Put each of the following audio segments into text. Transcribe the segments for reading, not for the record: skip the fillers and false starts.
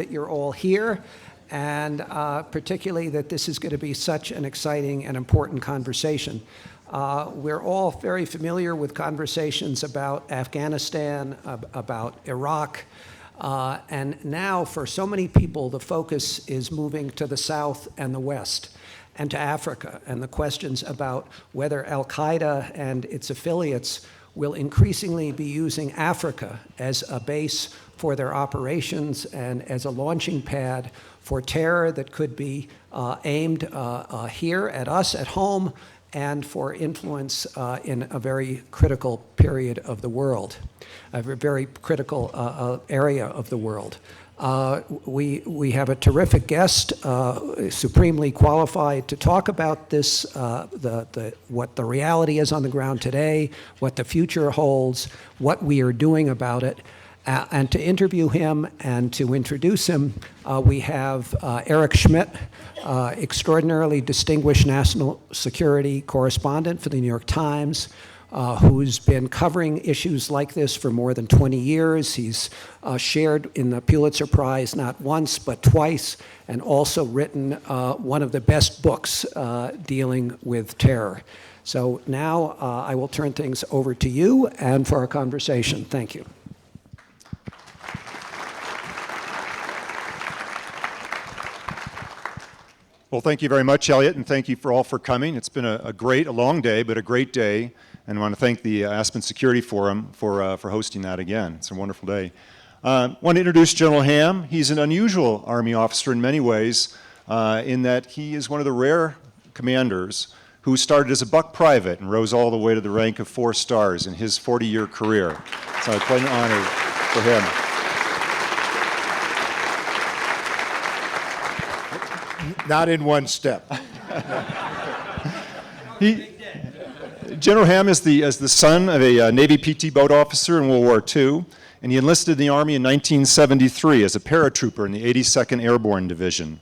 that you're all here, and particularly that this is going to be such an exciting and important conversation. We're all very familiar with conversations about Afghanistan, about Iraq, and now for so many people the focus is moving to the South and the West and to Africa, and the questions about whether Al-Qaeda and its affiliates will increasingly be using Africa as a base for their operations and as a launching pad for terror that could be aimed here at us at home and for influence in a very critical period of the world, a very critical area of the world. We have a terrific guest, supremely qualified to talk about this, what the reality is on the ground today, what the future holds, what we are doing about it. And to interview him and to introduce him, we have Eric Schmitt, extraordinarily distinguished national security correspondent for the New York Times, who's been covering issues like this for more than 20 years. He's shared in the Pulitzer Prize not once but twice, and also written one of the best books dealing with terror. So now I will turn things over to you and for our conversation. Thank you. Well, thank you very much, Elliot, and thank you for all for coming. It's been a long day, but a great day. And I want to thank the Aspen Security Forum for hosting that again. It's a wonderful day. I want to introduce General Ham. He's an unusual Army officer in many ways, in that he is one of the rare commanders who started as a buck private and rose all the way to the rank of 4 stars in his 40-year career. So it's quite an honor for him. Not in one step. General Ham is the son of a Navy PT boat officer in World War II, and he enlisted in the Army in 1973 as a paratrooper in the 82nd Airborne Division.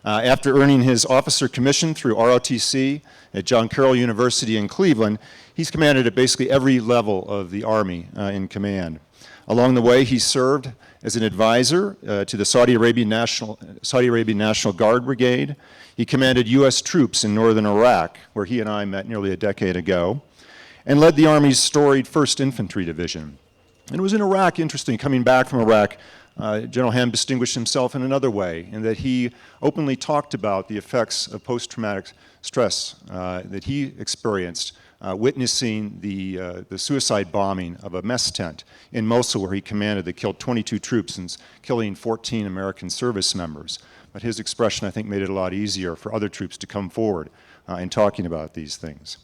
After earning his officer commission through ROTC at John Carroll University in Cleveland, he's commanded at basically every level of the Army in command. Along the way, he served as an advisor to the Saudi Arabian National Guard Brigade. He commanded U.S. troops in northern Iraq, where he and I met nearly a decade ago, and led the Army's storied 1st Infantry Division. And it was in Iraq, interesting, coming back from Iraq, General Ham distinguished himself in another way, in that he openly talked about the effects of post-traumatic stress that he experienced witnessing the suicide bombing of a mess tent in Mosul, where he commanded, that killed 22 troops and killing 14 American service members. But his expression, I think, made it a lot easier for other troops to come forward in talking about these things.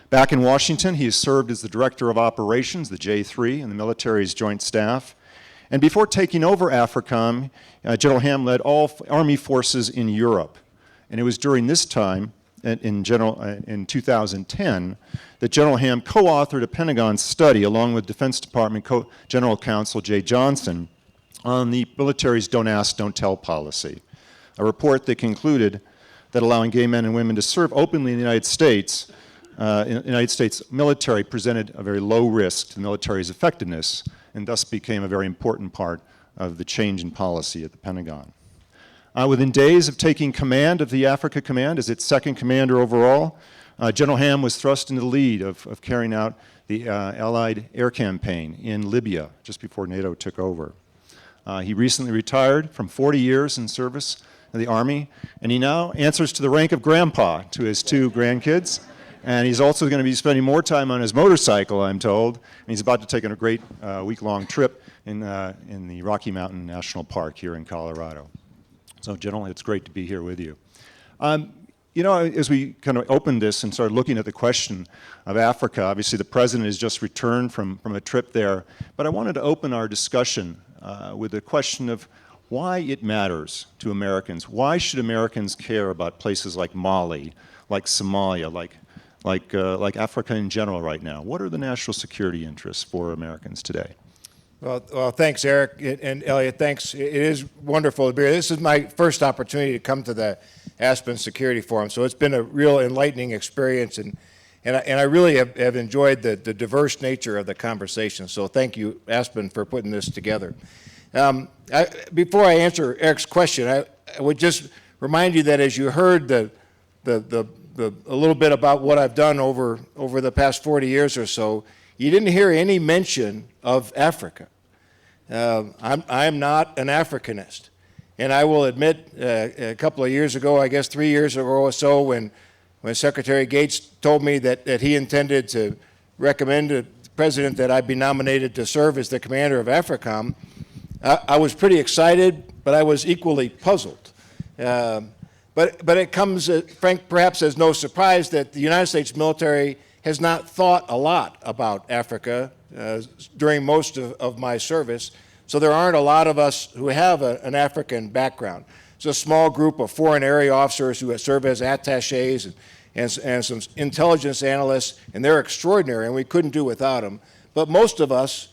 Back in Washington, he has served as the Director of Operations, the J3, in the military's Joint Staff. And before taking over AFRICOM, General Ham led all Army forces in Europe. And it was during this time, in 2010, that General Ham co-authored a Pentagon study along with Defense Department General Counsel Jay Johnson on the military's Don't Ask, Don't Tell policy, a report that concluded that allowing gay men and women to serve openly in the United States military presented a very low risk to the military's effectiveness, and thus became a very important part of the change in policy at the Pentagon. Within days of taking command of the Africa Command as its 2nd commander overall, General Ham was thrust into the lead of carrying out the Allied air campaign in Libya just before NATO took over. He recently retired from 40 years in service in the Army, and he now answers to the rank of grandpa to his 2 grandkids. And he's also going to be spending more time on his motorcycle, I'm told. And he's about to take a great week-long trip in the Rocky Mountain National Park here in Colorado. So, General, it's great to be here with you. You know, as we kind of opened this and started looking at the question of Africa, obviously the President has just returned from a trip there. But I wanted to open our discussion with the question of why it matters to Americans. Why should Americans care about places like Mali, like Somalia, like Africa in general right now? What are the national security interests for Americans today? Well, thanks, Eric and Elliot. Thanks. It is wonderful to be here. This is my first opportunity to come to the Aspen Security Forum, so it's been a real enlightening experience, and I really have enjoyed the diverse nature of the conversation. So thank you, Aspen, for putting this together. Before I answer Eric's question, I would just remind you that as you heard a little bit about what I've done over the past 40 years or so, you didn't hear any mention of Africa. I'm not an Africanist. And I will admit, a couple of years ago, I guess 3 years ago or so, when Secretary Gates told me that he intended to recommend to the President that I be nominated to serve as the commander of AFRICOM, I was pretty excited, but I was equally puzzled. But it comes, Frank, perhaps as no surprise that the United States military has not thought a lot about Africa during most of my service, so there aren't a lot of us who have an African background. It's a small group of foreign area officers who serve as attachés and some intelligence analysts, and they're extraordinary, and we couldn't do without them. But most of us,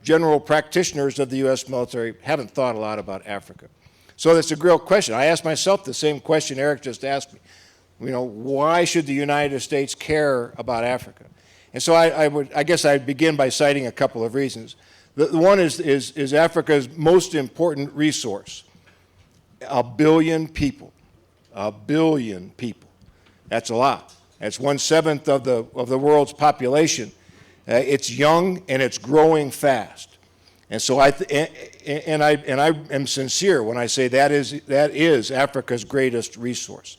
general practitioners of the U.S. military, haven't thought a lot about Africa. So that's a real question. I asked myself the same question Eric just asked me. Why should the United States care about Africa? And so I guess I'd begin by citing a couple of reasons. The one is Africa's most important resource. 1 billion people. 1 billion people. That's a lot. That's 1/7 of the world's population. It's young and it's growing fast. And so I am sincere when I say that is Africa's greatest resource.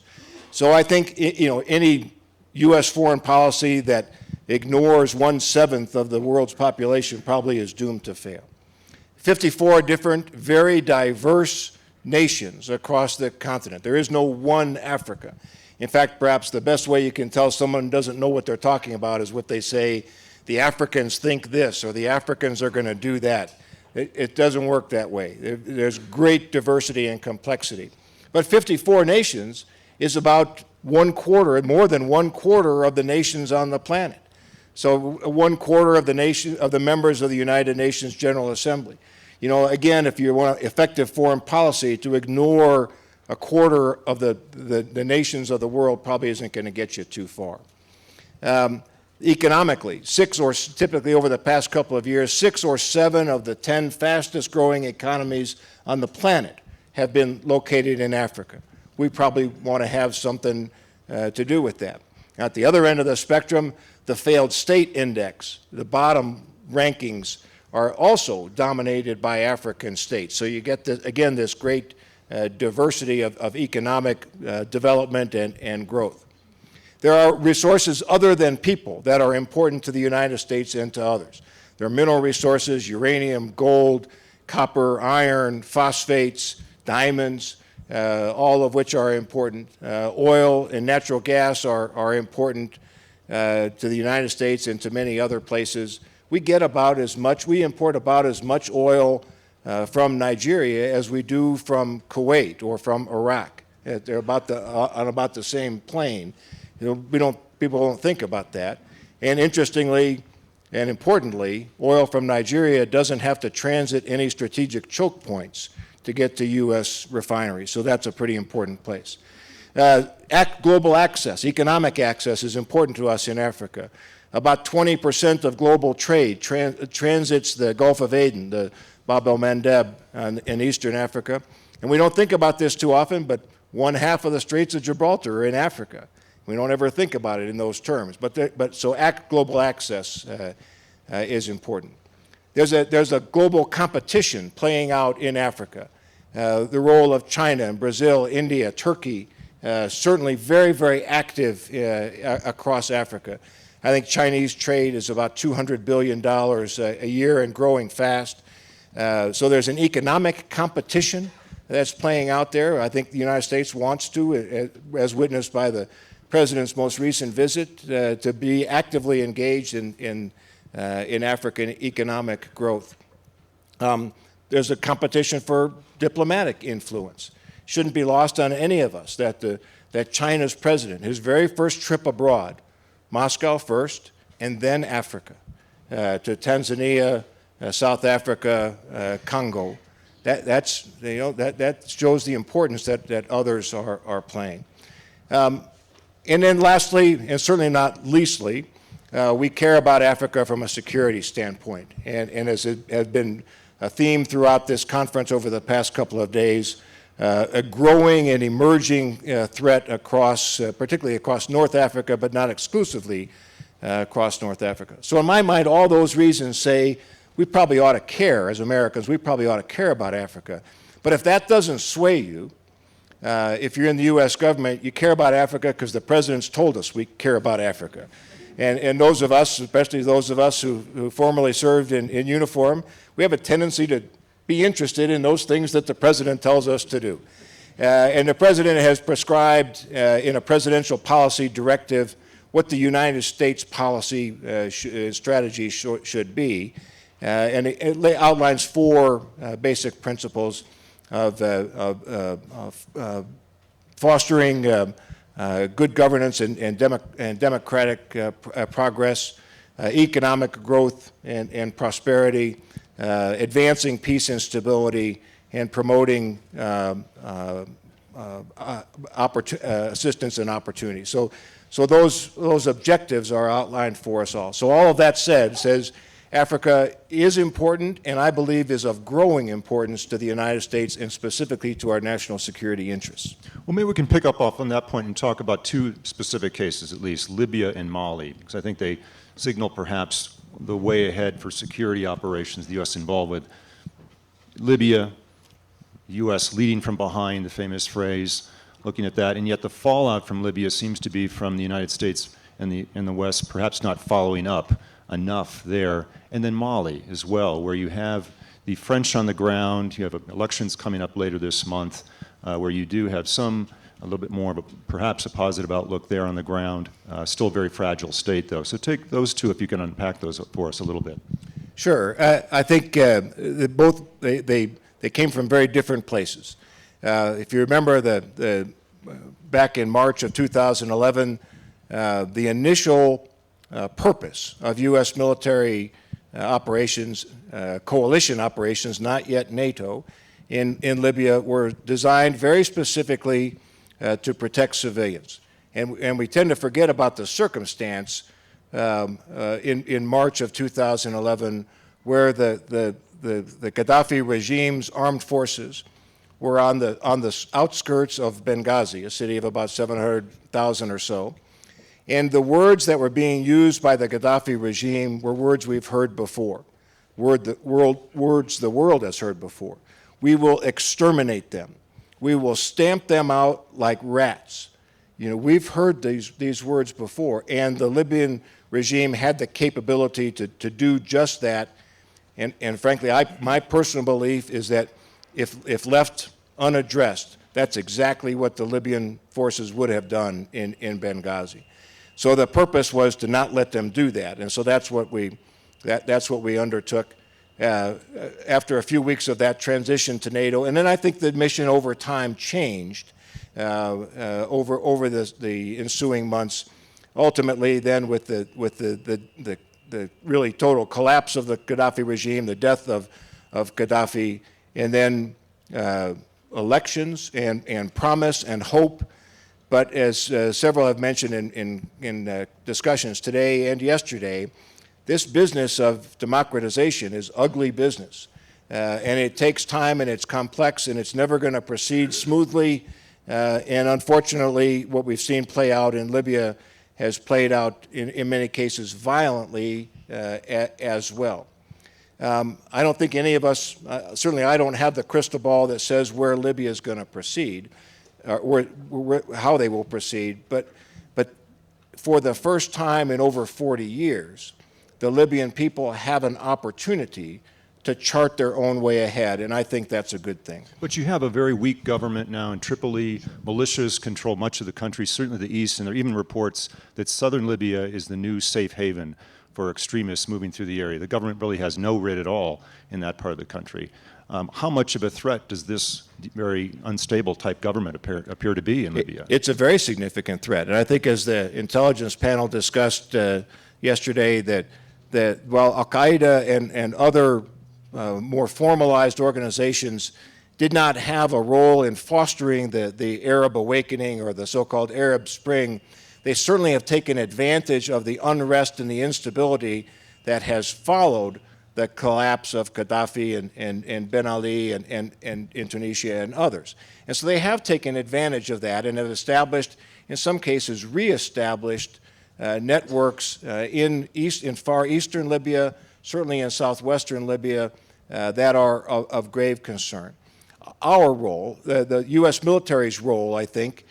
So I think any U.S. foreign policy that ignores 1/7 of the world's population probably is doomed to fail. 54 different, very diverse nations across the continent. There is no one Africa. In fact, perhaps the best way you can tell someone doesn't know what they're talking about is what they say, the Africans think this, or the Africans are going to do that. It doesn't work that way. There's great diversity and complexity. But 54 nations is about 1/4, more than 1/4 of the nations on the planet. So 1/4 of the members of the United Nations General Assembly. Again, if you want effective foreign policy, to ignore 1/4 of the nations of the world probably isn't going to get you too far. Economically, typically over the past couple of years, 6 or 7 of the 10 fastest growing economies on the planet have been located in Africa. We probably want to have something to do with that. At the other end of the spectrum, the failed state index, the bottom rankings, are also dominated by African states. So you get, again, this great diversity of economic development and growth. There are resources other than people that are important to the United States and to others. There are mineral resources, uranium, gold, copper, iron, phosphates, diamonds, all of which are important. Oil and natural gas are important to the United States and to many other places. We import about as much oil from Nigeria as we do from Kuwait or from Iraq. They're on about the same plane. People don't think about that. And interestingly and importantly, oil from Nigeria doesn't have to transit any strategic choke points to get to U.S. refineries. So that's a pretty important place. Global access, economic access is important to us in Africa. About 20% of global trade transits the Gulf of Aden, the Bab el-Mandeb in Eastern Africa. And we don't think about this too often, but 1/2 of the Straits of Gibraltar are in Africa. We don't ever think about it in those terms. So global access is important. There's a global competition playing out in Africa. The role of China and Brazil, India, Turkey, certainly very, very active across Africa. I think Chinese trade is about $200 billion a year and growing fast. So there's an economic competition that's playing out there. I think the United States wants to, as witnessed by the President's most recent visit, to be actively engaged in African economic growth. There's a competition for diplomatic influence. Shouldn't be lost on any of us that China's president, his very first trip abroad, Moscow first, and then Africa, to Tanzania, South Africa, Congo. That shows the importance that others are playing. And then lastly, and certainly not leastly, we care about Africa from a security standpoint. And as it has been a theme throughout this conference over the past couple of days, a growing and emerging threat across, particularly across North Africa, but not exclusively across North Africa. So in my mind, all those reasons say we probably ought to care, as Americans, we probably ought to care about Africa. But if that doesn't sway you, if you're in the U.S. government, you care about Africa because the president's told us we care about Africa. And those of us, especially those of us who formerly served in uniform, we have a tendency to be interested in those things that the president tells us to do. And the president has prescribed in a presidential policy directive what the United States policy strategy should be. And it outlines four basic principles of fostering good governance and democratic progress, economic growth and prosperity, advancing peace and stability, and promoting assistance and opportunity. So those objectives are outlined for us all. So all of that says Africa is important, and I believe is of growing importance to the United States and specifically to our national security interests. Well, maybe we can pick up off on that point and talk about two specific cases, at least, Libya and Mali, because I think they signal perhaps the way ahead for security operations the U.S. involved with. Libya, the U.S. leading from behind, the famous phrase, looking at that, and yet the fallout from Libya seems to be from the United States and the West perhaps not following up enough there. And then Mali as well, where you have the French on the ground, you have elections coming up later this month, where you do have a little bit more of perhaps a positive outlook there on the ground. Still a very fragile state, though. So take those two, if you can unpack those for us a little bit. Sure. I think they came from very different places. If you remember back in March of 2011, the initial purpose of U.S. military operations, coalition operations, not yet NATO, in Libya were designed very specifically to protect civilians. And we tend to forget about the circumstance in March of 2011 where the Gaddafi regime's armed forces were on the outskirts of Benghazi, a city of about 700,000 or so. And the words that were being used by the Gaddafi regime were words we've heard before, words the world has heard before. We will exterminate them. We will stamp them out like rats. You know, we've heard these words before, and the Libyan regime had the capability to do just that. And frankly, my personal belief is that if left unaddressed, that's exactly what the Libyan forces would have done in Benghazi. So the purpose was to not let them do that, and so that's what we undertook after a few weeks of that transition to NATO. And then I think the mission over time changed over the ensuing months. Ultimately, then with the really total collapse of the Gaddafi regime, the death of Gaddafi, and then elections and promise and hope. But as several have mentioned in discussions today and yesterday, this business of democratization is ugly business. And it takes time, and it's complex, and it's never going to proceed smoothly. And unfortunately, what we've seen play out in Libya has played out in many cases violently as well. I don't think any of us, certainly I don't have the crystal ball that says where Libya is going to proceed, or how they will proceed, but for the first time in over 40 years, the Libyan people have an opportunity to chart their own way ahead, and I think that's a good thing. But you have a very weak government now in Tripoli. Militias control much of the country, certainly the east, and there are even reports that southern Libya is the new safe haven for extremists moving through the area. The government really has no writ at all in that part of the country. How much of a threat does this very unstable type government appear to be in Libya? It's a very significant threat, and I think as the intelligence panel discussed yesterday that while Al-Qaeda and other more formalized organizations did not have a role in fostering the Arab awakening or the so-called Arab Spring, they certainly have taken advantage of the unrest and the instability that has followed the collapse of Gaddafi and Ben Ali and in Tunisia and others. And so they have taken advantage of that and have established, in some cases, reestablished networks in far eastern Libya, certainly in southwestern Libya, that are of grave concern. Our role, the U.S. military's role, I think,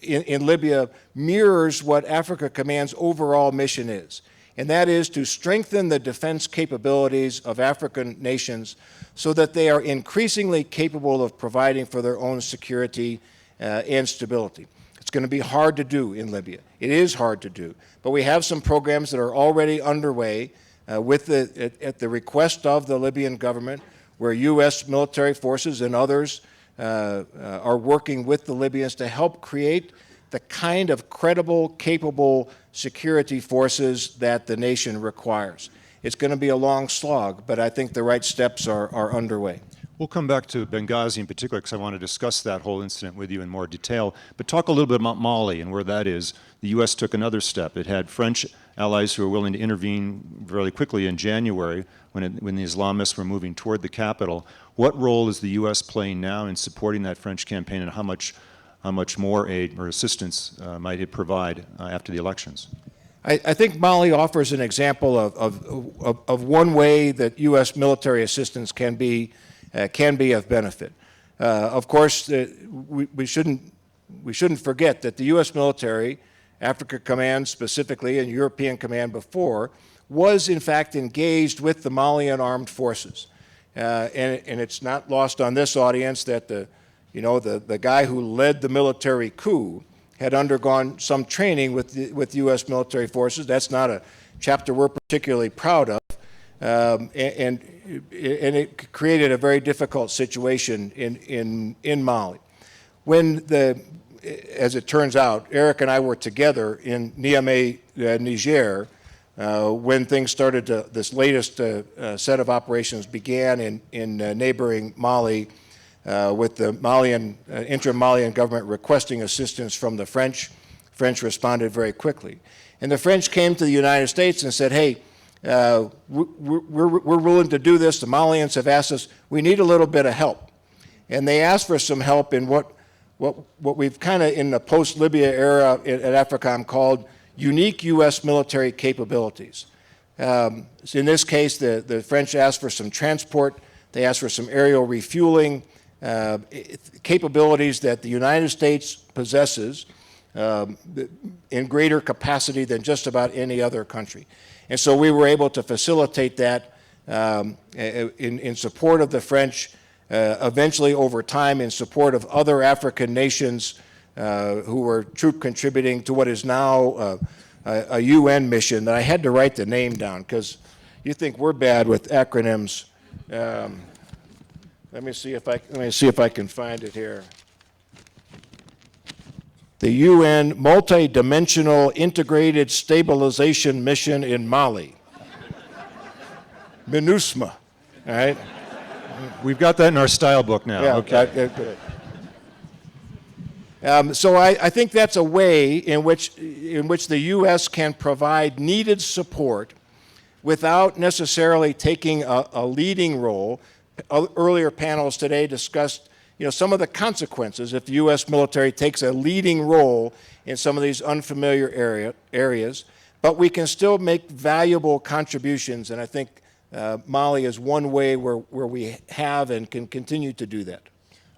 in Libya mirrors what Africa Command's overall mission is, and that is to strengthen the defense capabilities of African nations so that they are increasingly capable of providing for their own security and stability. It's going to be hard to do in Libya. It is hard to do, but we have some programs that are already underway at the request of the Libyan government, where U.S. military forces and others are working with the Libyans to help create the kind of credible, capable security forces that the nation requires. It's going to be a long slog, but I think the right steps are underway. We'll come back to Benghazi in particular because I want to discuss that whole incident with you in more detail. But talk a little bit about Mali and where that is. The U.S. took another step. It had French allies who were willing to intervene really quickly in January when the Islamists were moving toward the capital. What role is the U.S. playing now in supporting that French campaign, and how much more aid or assistance might it provide after the elections? I think Mali offers an example of one way that U.S. military assistance can be of benefit. Of course, we shouldn't forget that the U.S. military, Africa Command specifically, and European Command before, was in fact engaged with the Malian armed forces. And it's not lost on this audience that the guy who led the military coup had undergone some training with U.S. military forces. That's not a chapter we're particularly proud of. And it created a very difficult situation in Mali. As it turns out, Eric and I were together in Niamey, Niger, when things started this latest set of operations began in neighboring Mali, with the interim Malian government requesting assistance from the French. French responded very quickly. And the French came to the United States and said, hey, we're willing to do this. The Malians have asked us, we need a little bit of help. And they asked for some help in what we've kind of in the post-Libya era at AFRICOM called unique U.S. military capabilities. So in this case, the French asked for some transport. They asked for some aerial refueling, capabilities that the United States possesses in greater capacity than just about any other country. And so we were able to facilitate that in support of the French, eventually over time in support of other African nations who were troop contributing to what is now a UN mission that I had to write the name down because you think we're bad with acronyms. Let me see if I can find it here. The UN Multi-Dimensional Integrated Stabilization Mission in Mali. MINUSMA, all right? We've got that in our style book now. Yeah, okay. So I think that's a way in which the U.S. can provide needed support without necessarily taking a leading role. Earlier panels today discussed some of the consequences if the U.S. military takes a leading role in some of these unfamiliar areas, but we can still make valuable contributions, and I think Mali is one way where we have and can continue to do that.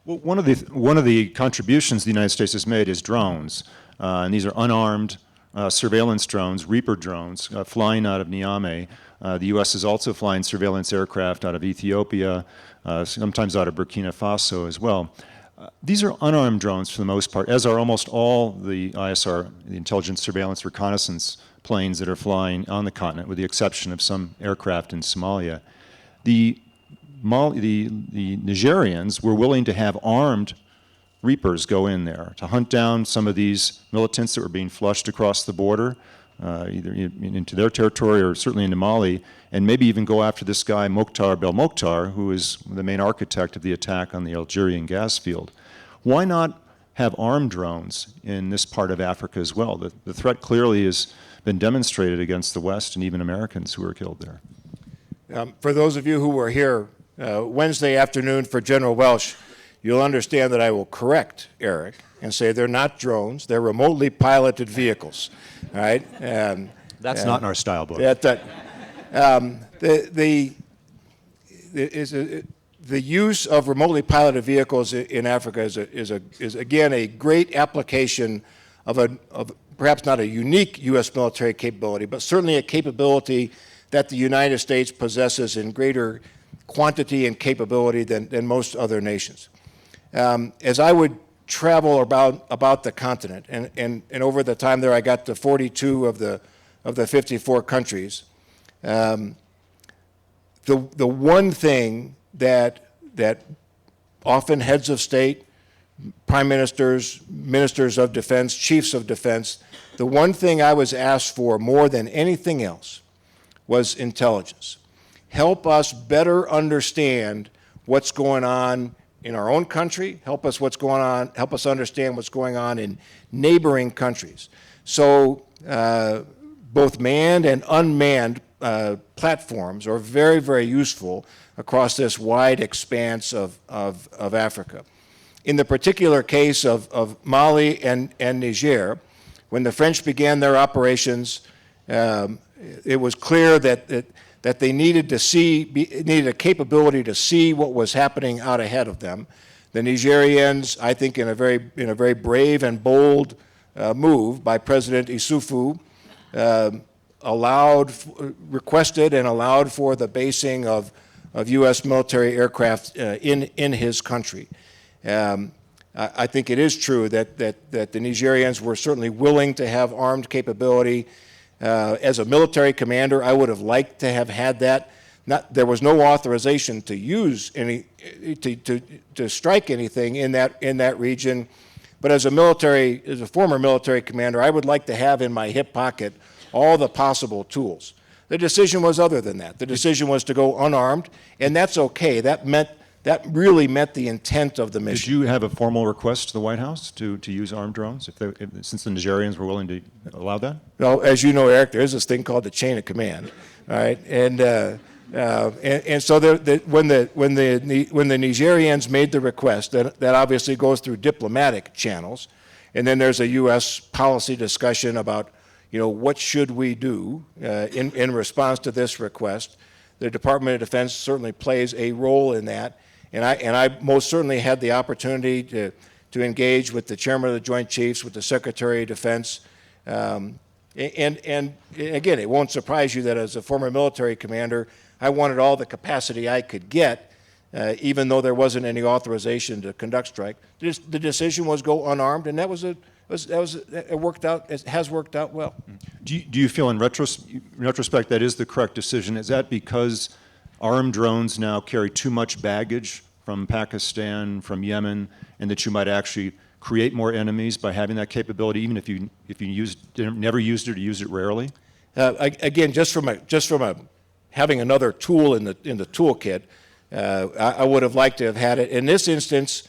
Well, one of the contributions the United States has made is drones, and these are unarmed surveillance drones, Reaper drones, flying out of Niamey. The U.S. is also flying surveillance aircraft out of Ethiopia, sometimes out of Burkina Faso as well. These are unarmed drones for the most part, as are almost all the ISR, the intelligence, surveillance, reconnaissance planes that are flying on the continent, with the exception of some aircraft in Somalia. The Nigerians were willing to have armed Reapers go in there to hunt down some of these militants that were being flushed across the border, either into their territory or certainly into Mali, and maybe even go after this guy, Mokhtar Belmokhtar, who is the main architect of the attack on the Algerian gas field. Why not have armed drones in this part of Africa as well. The threat clearly has been demonstrated against the West and even Americans who were killed there. For those of you who were here Wednesday afternoon for General Welsh, you'll understand that I will correct Eric and say they're not drones, they're remotely piloted vehicles, all right? That's not in our style book. The use of remotely piloted vehicles in Africa is again a great application of perhaps not a unique U.S. military capability, but certainly a capability that the United States possesses in greater quantity and capability than most other nations. As I would travel about the continent, and over the time there I got to 42 of the 54 countries, the one thing that often heads of state, prime ministers, ministers of defense, chiefs of defense, the one thing I was asked for more than anything else was intelligence. Help us better understand what's going on in our own country, help us understand what's going on in neighboring countries. So both manned and unmanned platforms are very, very useful across this wide expanse of Africa. In the particular case of Mali and Niger, when the French began their operations, it was clear that they needed a capability to see what was happening out ahead of them. The Nigerians, I think, in a very brave and bold move by President Issoufou, requested and allowed for the basing of U.S. military aircraft in his country. I think it is true that the Nigerians were certainly willing to have armed capability. As a military commander, I would have liked to have had that. There was no authorization to use to strike anything in that region. But as a former military commander, I would like to have in my hip pocket all the possible tools. The decision was other than that. The decision was to go unarmed, and that's okay. That really met the intent of the mission. Did you have a formal request to the White House to use armed drones, since the Nigerians were willing to allow that? Well, as you know, Eric, there is this thing called the chain of command, all right? And so when the Nigerians made the request, that obviously goes through diplomatic channels, and then there's a U.S. policy discussion about, what should we do in response to this request. The Department of Defense certainly plays a role in that. And I most certainly had the opportunity to engage with the Chairman of the Joint Chiefs, with the Secretary of Defense. And again, it won't surprise you that as a former military commander, I wanted all the capacity I could get, even though there wasn't any authorization to conduct strike. The decision was go unarmed, and it has worked out well. Do you feel in retrospect that is the correct decision? Is that because armed drones now carry too much baggage from Pakistan, from Yemen, and that you might actually create more enemies by having that capability, even if you never used it or used it rarely? Again, just from having another tool in the toolkit, I would have liked to have had it. In this instance,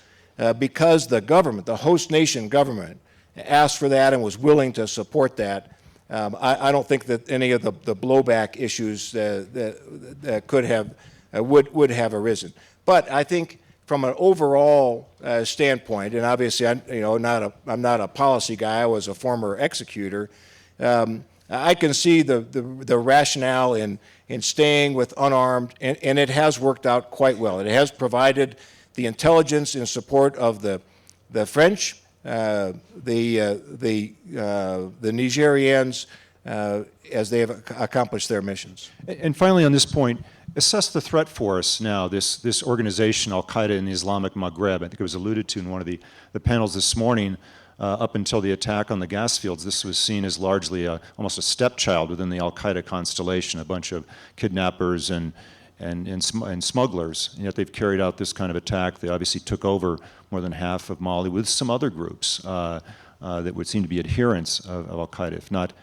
because the host nation government, asked for that and was willing to support that, I don't think that any of the blowback issues that would have arisen. But I think from an overall standpoint, and obviously I'm not a policy guy. I was a former executor. I can see the rationale in staying with unarmed, and it has worked out quite well. It has provided the intelligence in support of the French, the Nigerians, as they have accomplished their missions. And finally, on this point, assess the threat for us now, this organization, Al-Qaeda in the Islamic Maghreb. I think it was alluded to in one of the panels this morning. Up until the attack on the gas fields, this was seen as largely almost a stepchild within the Al-Qaeda constellation, a bunch of kidnappers and smugglers. And yet they've carried out this kind of attack. They obviously took over more than half of Mali with some other groups that would seem to be adherents of Al-Qaeda, if not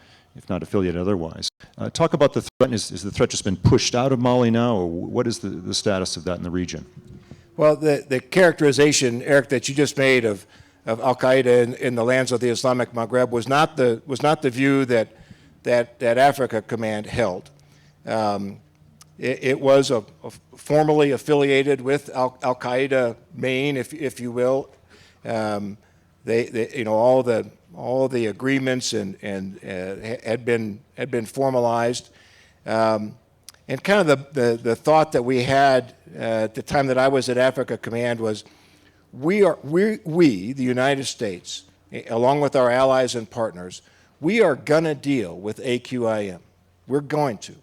affiliated otherwise. Talk about the threat. Is the threat just been pushed out of Mali now, or what is the status of that in the region? Well, the characterization, Eric, that you just made of al-Qaeda in the lands of the Islamic Maghreb was not the view that Africa Command held. It was formally affiliated with al-Qaeda Maine, if you will. All the agreements and had been formalized. And kind of the thought that we had at the time that I was at Africa Command was, we, the United States, along with our allies and partners, we are going to deal with AQIM. We're going to.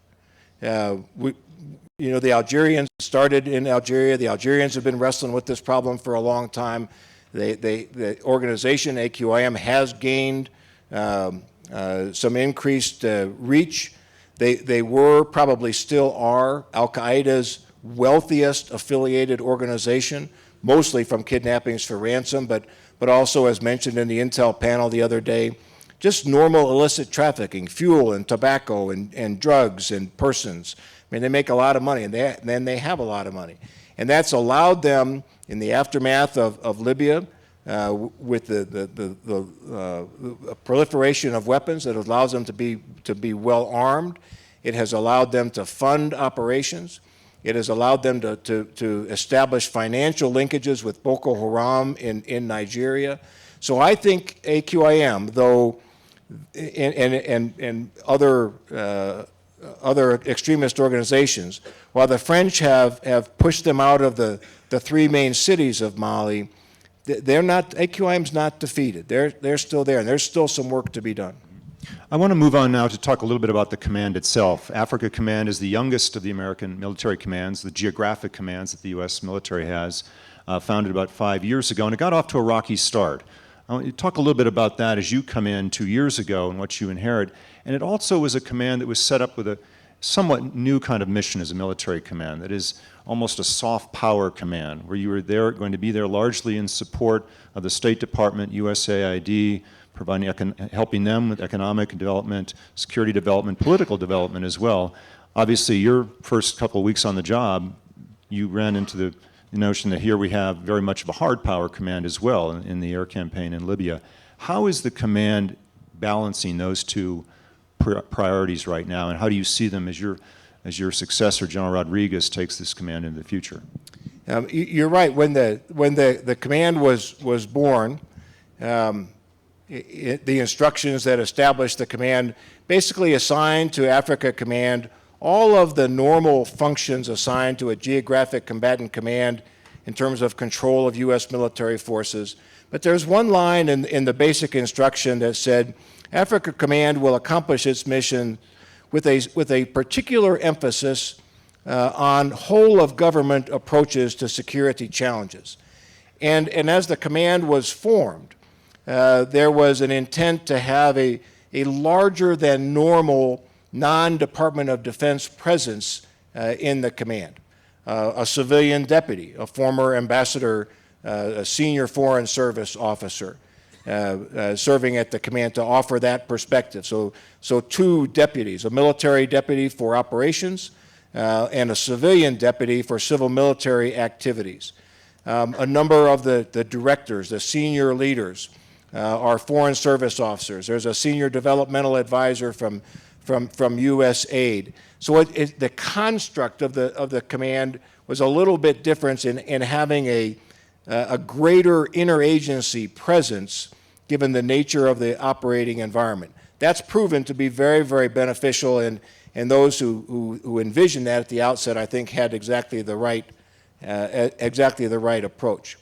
The Algerians started in Algeria. The Algerians have been wrestling with this problem for a long time. The organization, AQIM, has gained some increased reach. They were, probably still are, al-Qaeda's wealthiest affiliated organization, mostly from kidnappings for ransom, but also, as mentioned in the Intel panel the other day, just normal illicit trafficking, fuel and tobacco and drugs and persons. I mean, they make a lot of money, and then they have a lot of money. And that's allowed them, in the aftermath of Libya, with the proliferation of weapons, that allows them to be well armed. It has allowed them to fund operations. It has allowed them to establish financial linkages with Boko Haram in Nigeria. So I think AQIM, though, and other extremist organizations, while the French have pushed them out of the three main cities of Mali, AQIM's not defeated. They're still there, and there's still some work to be done. I want to move on now to talk a little bit about the command itself. Africa Command is the youngest of the American military commands, the geographic commands that the U.S. military has, founded about 5 years ago, and it got off to a rocky start. I want you to talk a little bit about that as you come in 2 years ago and what you inherit. And it also was a command that was set up with a somewhat new kind of mission as a military command, that is almost a soft power command, where you were going to be there largely in support of the State Department, USAID, helping them with economic development, security development, political development as well. Obviously, your first couple of weeks on the job, you ran into the notion that here we have very much of a hard power command as well in the air campaign in Libya. How is the command balancing those two priorities right now, and how do you see them as your successor, General Rodriguez, takes this command into the future? You're right. When the command was born, the instructions that established the command basically assigned to Africa Command all of the normal functions assigned to a geographic combatant command in terms of control of U.S. military forces. But there's one line in the basic instruction that said, Africa Command will accomplish its mission with a particular emphasis on whole-of-government approaches to security challenges. And as the command was formed, there was an intent to have a larger than normal non-Department of Defense presence in the command. A civilian deputy, a former ambassador, a senior foreign service officer serving at the command to offer that perspective. So two deputies, a military deputy for operations and a civilian deputy for civil military activities. A number of the directors, the senior leaders, are foreign service officers. There's a senior developmental advisor from USAID. So the construct of the command was a little bit different in having a greater interagency presence given the nature of the operating environment. That's proven to be very, very beneficial, and those who envisioned that at the outset, I think, had exactly the right approach.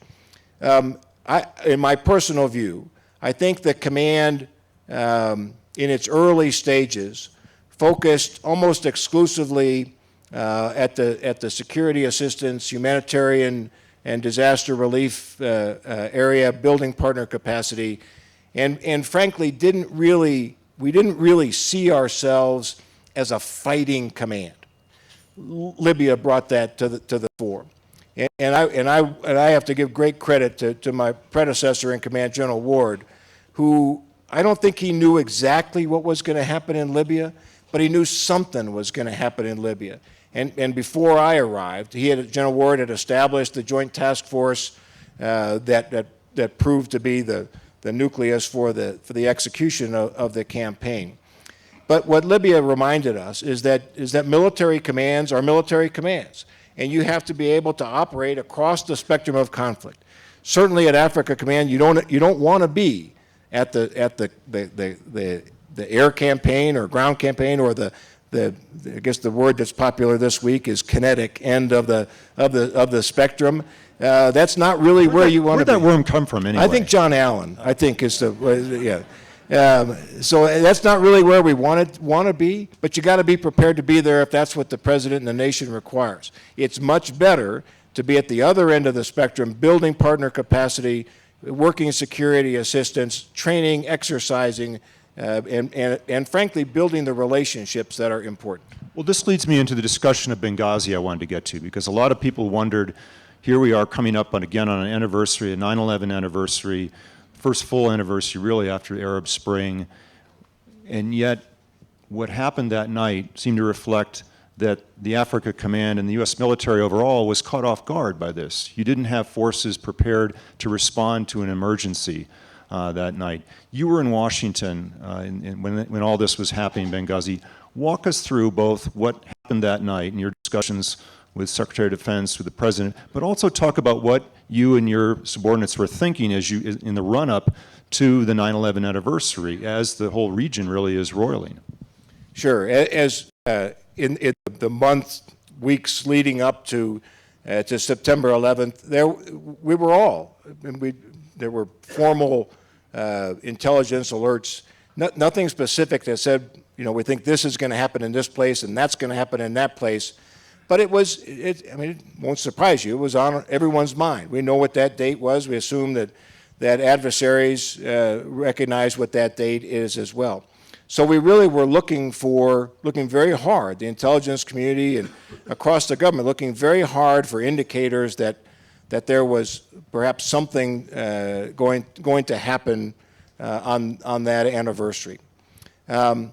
In my personal view, I think the command in its early stages focused almost exclusively at the security assistance, humanitarian and disaster relief area, building partner capacity, and frankly we didn't really see ourselves as a fighting command. Libya brought that to the fore. And I have to give great credit to my predecessor in command, General Ward, who I don't think he knew exactly what was going to happen in Libya, but he knew something was going to happen in Libya. And before I arrived, General Ward had established the Joint Task Force that that proved to be the nucleus for the execution of the campaign. But what Libya reminded us is that military commands are military commands, and you have to be able to operate across the spectrum of conflict. Certainly at Africa Command, you don't want to be at the air campaign or ground campaign, or I guess the word that's popular this week is kinetic end of the spectrum. That's not really where you want to be. Where'd that worm come from anyway? I think John Allen, I think is yeah. So that's not really where we want to be, but you got to be prepared to be there if that's what the president and the nation requires. It's much better to be at the other end of the spectrum, building partner capacity, working security assistance, training, exercising, and frankly, building the relationships that are important. Well, this leads me into the discussion of Benghazi I wanted to get to, because a lot of people wondered, here we are coming up again on an anniversary, a 9/11 anniversary, first full anniversary really after the Arab Spring, and yet what happened that night seemed to reflect that the Africa Command and the U.S. military overall was caught off guard by this. You didn't have forces prepared to respond to an emergency that night. You were in Washington when all this was happening in Benghazi. Walk us through both what happened that night and your discussions with Secretary of Defense, with the President, but also talk about what you and your subordinates were thinking in the run-up to the 9/11 anniversary, as the whole region really is roiling. Sure. As in the months, weeks leading up to September 11th, there were formal intelligence alerts, nothing specific that said, we think this is going to happen in this place and that's going to happen in that place. But it won't surprise you, it was on everyone's mind. We know what that date was. We assume that adversaries recognize what that date is as well. So we really were looking very hard, the intelligence community and across the government, looking very hard for indicators that there was perhaps something going to happen on that anniversary. As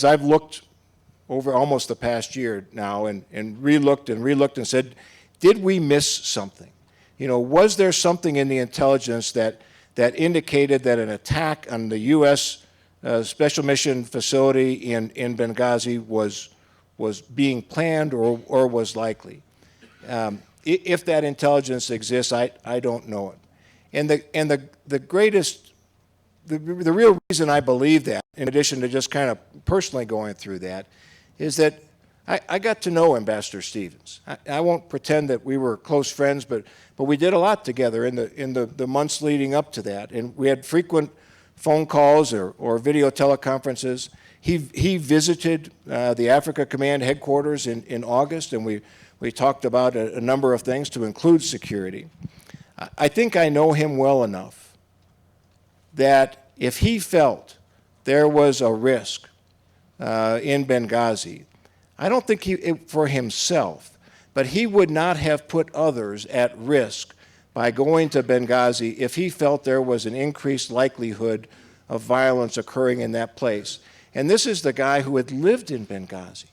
I've looked over almost the past year now and re-looked and said, did we miss something? Was there something in the intelligence that indicated that an attack on the U.S. Special Mission facility in Benghazi was being planned or was likely? If that intelligence exists, I don't know it. And the real reason I believe that, in addition to just kind of personally going through that, is that I got to know Ambassador Stevens. I won't pretend that we were close friends, but we did a lot together in the months leading up to that, and we had frequent phone calls or video teleconferences. He visited the Africa Command headquarters in August, and we talked about a number of things to include security. I think I know him well enough that if he felt there was a risk in Benghazi, I don't think for himself, but he would not have put others at risk by going to Benghazi if he felt there was an increased likelihood of violence occurring in that place. And this is the guy who had lived in Benghazi.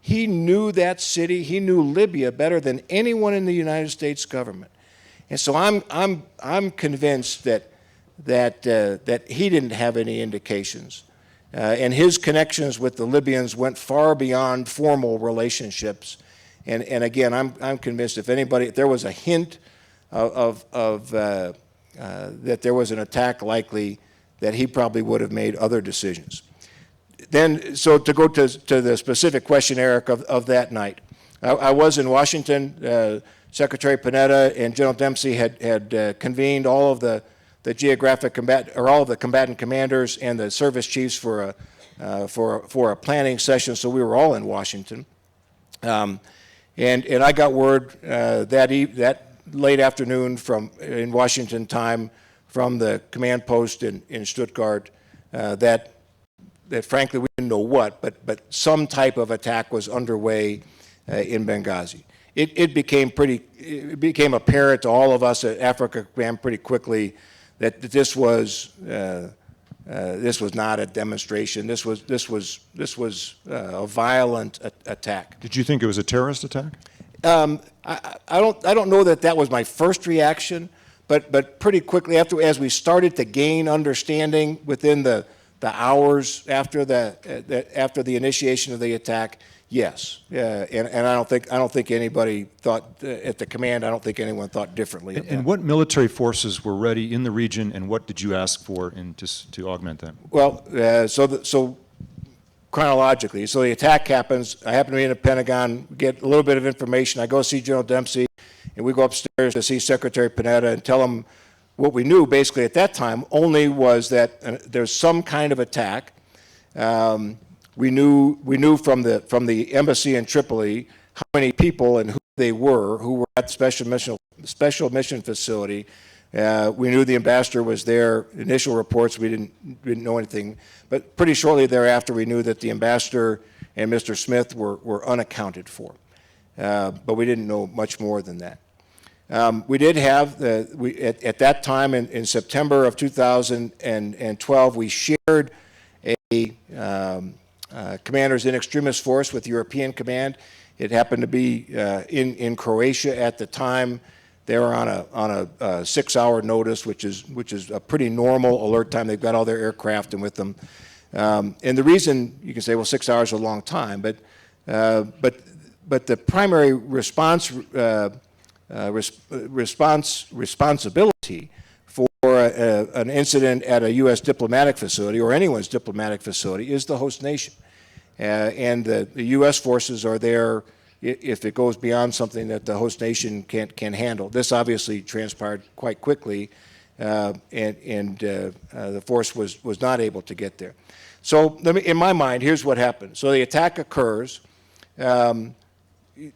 He knew that city, he knew Libya better than anyone in the United States government. And so I'm convinced that he didn't have any indications. And his connections with the Libyans went far beyond formal relationships. And again, I'm convinced if there was a hint that there was an attack likely, that he probably would have made other decisions. Then, so to go to the specific question, Eric, of that night, I was in Washington. Secretary Panetta and General Dempsey had convened all of the geographic all of the combatant commanders and the service chiefs for a planning session. So we were all in Washington, and I got word that late afternoon in Washington time from the command post in Stuttgart that frankly we didn't know what, but some type of attack was underway in Benghazi. It became apparent to all of us at Africa Command pretty quickly that this was not a demonstration. This was a violent attack. Did you think it was a terrorist attack? I don't know that was my first reaction, but pretty quickly as we started to gain understanding within the hours after the initiation of the attack, yes. And I don't think anybody thought at the command. I don't think anyone thought differently. And what military forces were ready in the region, and what did you ask for to augment them? Well, so chronologically, so the attack happens. I happen to be in the Pentagon, get a little bit of information. I go see General Dempsey, and we go upstairs to see Secretary Panetta and tell him what we knew basically at that time only was that there's some kind of attack. We knew from the embassy in Tripoli how many people and who they were who were at the special mission facility. We knew the ambassador was there. Initial reports, we didn't know anything, but pretty shortly thereafter we knew that the ambassador and Mr. Schmitt were unaccounted for, but we didn't know much more than that. We did have, at that time in September of 2012, we shared a Commanders in Extremis force with European Command. It happened to be in Croatia at the time. They were on a 6-hour notice, which is a pretty normal alert time. They've got all their aircraft and with them. And the reason you can say, well, 6 hours is a long time, but the primary responsibility for an incident at a U.S. diplomatic facility or anyone's diplomatic facility is the host nation. And the U.S. forces are there if it goes beyond something that the host nation can handle. This obviously transpired quite quickly, and the force was not able to get there. So in my mind, here's what happened. So the attack occurs. The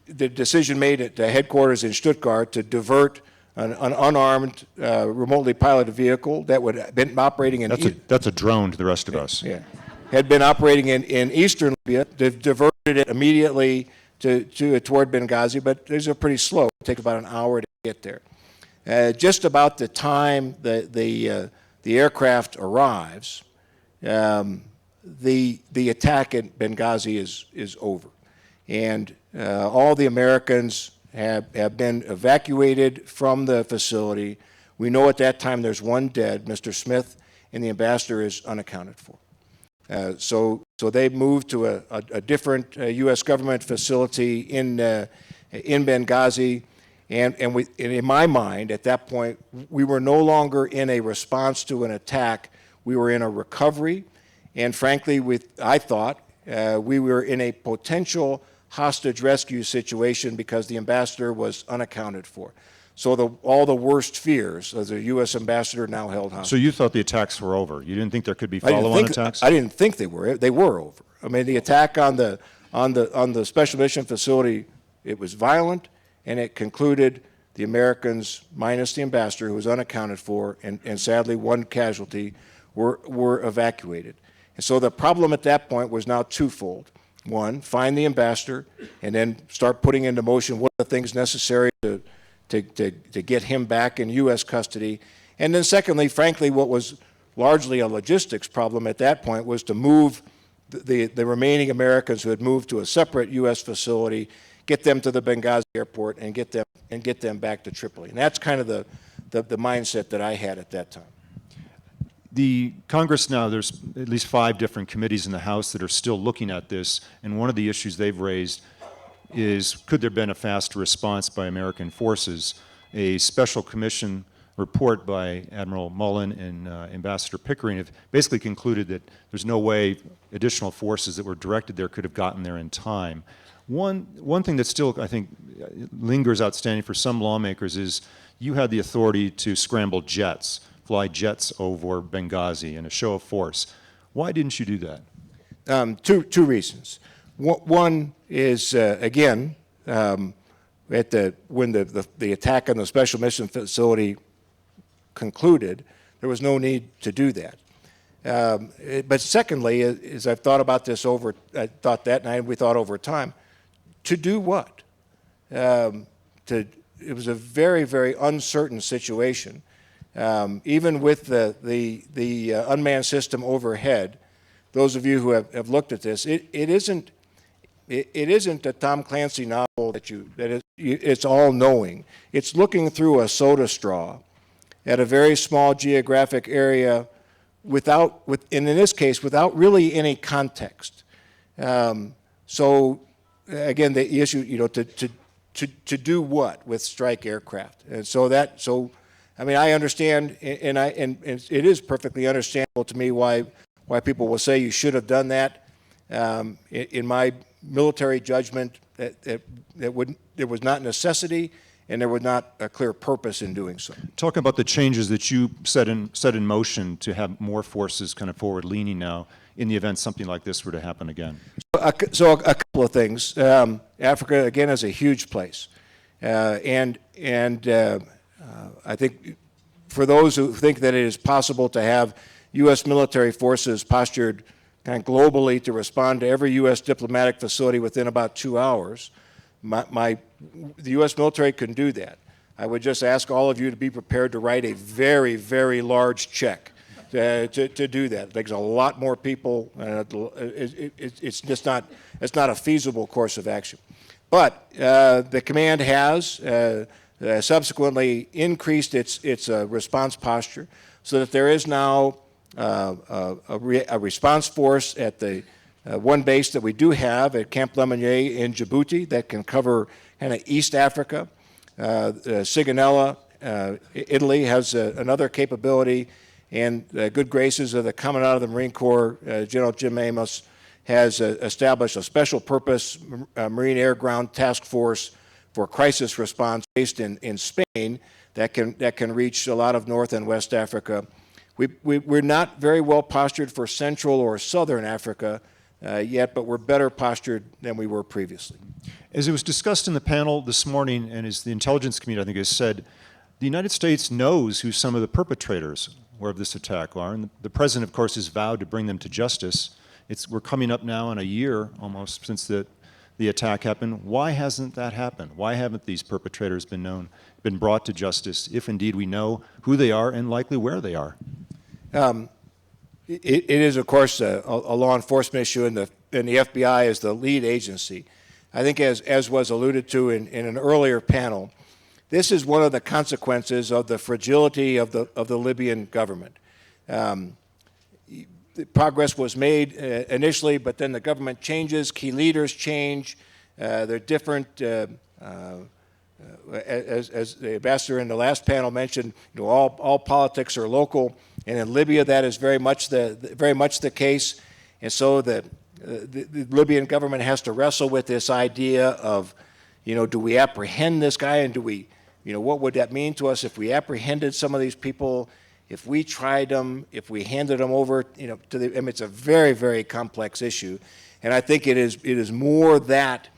decision made at the headquarters in Stuttgart to divert an unarmed, remotely piloted vehicle that would have been operating in... That's a drone to the rest of us. Yeah. Had been operating in eastern Libya. They've diverted it immediately toward Benghazi, but these are pretty slow. It takes about an hour to get there. Just about the time the aircraft arrives, the attack at Benghazi is over. And all the Americans have been evacuated from the facility. We know at that time there's one dead, Mr. Smith, and the ambassador is unaccounted for. So they moved to a different U.S. government facility in Benghazi, and in my mind, at that point, we were no longer in a response to an attack. We were in a recovery, and frankly, I thought we were in a potential hostage rescue situation because the ambassador was unaccounted for. So all the worst fears of the U.S. ambassador now held hostage. So you thought the attacks were over? You didn't think there could be follow-on attacks? I didn't think they were. They were over. I mean, the attack on the special mission facility, it was violent, and it concluded the Americans, minus the ambassador, who was unaccounted for, and sadly one casualty, were evacuated. And so the problem at that point was now twofold. One, find the ambassador, and then start putting into motion what are the things necessary to get him back in U.S. custody. And then secondly, frankly, what was largely a logistics problem at that point was to move the remaining Americans who had moved to a separate U.S. facility, get them to the Benghazi airport, and get them back to Tripoli. And that's kind of the mindset that I had at that time. The Congress now, there's at least 5 different committees in the House that are still looking at this, and one of the issues they've raised is, could there have been a fast response by American forces? A special commission report by Admiral Mullen and Ambassador Pickering have basically concluded that there's no way additional forces that were directed there could have gotten there in time. One thing that still, I think, lingers outstanding for some lawmakers is you had the authority to scramble jets, fly jets over Benghazi in a show of force. Why didn't you do that? Two reasons. One is, again, when the attack on the special mission facility concluded, there was no need to do that. But secondly, as I've thought about this I thought that night, we thought over time, to do what? It was a very, very uncertain situation. Even with the unmanned system overhead, those of you who have looked at this, it isn't a Tom Clancy novel it's all knowing. It's looking through a soda straw at a very small geographic area in this case, without really any context. So again, the issue, to do what with strike aircraft? And so I mean, I understand, and it is perfectly understandable to me why people will say you should have done that. In my military judgment, there was not necessity, and there was not a clear purpose in doing so. Talk about the changes that you set in motion to have more forces kind of forward-leaning now in the event something like this were to happen again. So a couple of things. Africa, again, is a huge place. And I think for those who think that it is possible to have U.S. military forces postured kind of globally to respond to every U.S. diplomatic facility within about 2 hours, the U.S. military can do that. I would just ask all of you to be prepared to write a very, very large check to do that. It takes a lot more people. It's just not a feasible course of action. But the command has subsequently increased its response posture so that there is now a response force at the one base that we do have at Camp Lemonnier in Djibouti that can cover kind of East Africa. Sigonella, Italy has another capability, and good graces of the Commandant of the Marine Corps, General Jim Amos, has established a special purpose Marine Air Ground Task Force for crisis response based in Spain that can reach a lot of North and West Africa. We're not very well postured for Central or Southern Africa yet, but we're better postured than we were previously. As it was discussed in the panel this morning, and as the intelligence community, I think, has said, the United States knows who some of the perpetrators of this attack are, and the President, of course, has vowed to bring them to justice. We're coming up now on a year almost since the attack happened. Why hasn't that happened? Why haven't these perpetrators been brought to justice, if indeed we know who they are and likely where they are? It is, of course, a law enforcement issue, and the FBI is the lead agency. I think, as was alluded to in an earlier panel, this is one of the consequences of the fragility of the Libyan government. Progress was made initially, but then the government changes, key leaders change, they're different. As the ambassador in the last panel mentioned, all politics are local, and in Libya that is very much the case. And so the Libyan government has to wrestle with this idea of, do we apprehend this guy, and do we, what would that mean to us if we apprehended some of these people, if we tried them, if we handed them over, to the. I mean, it's a very, very complex issue, and I think it is more that.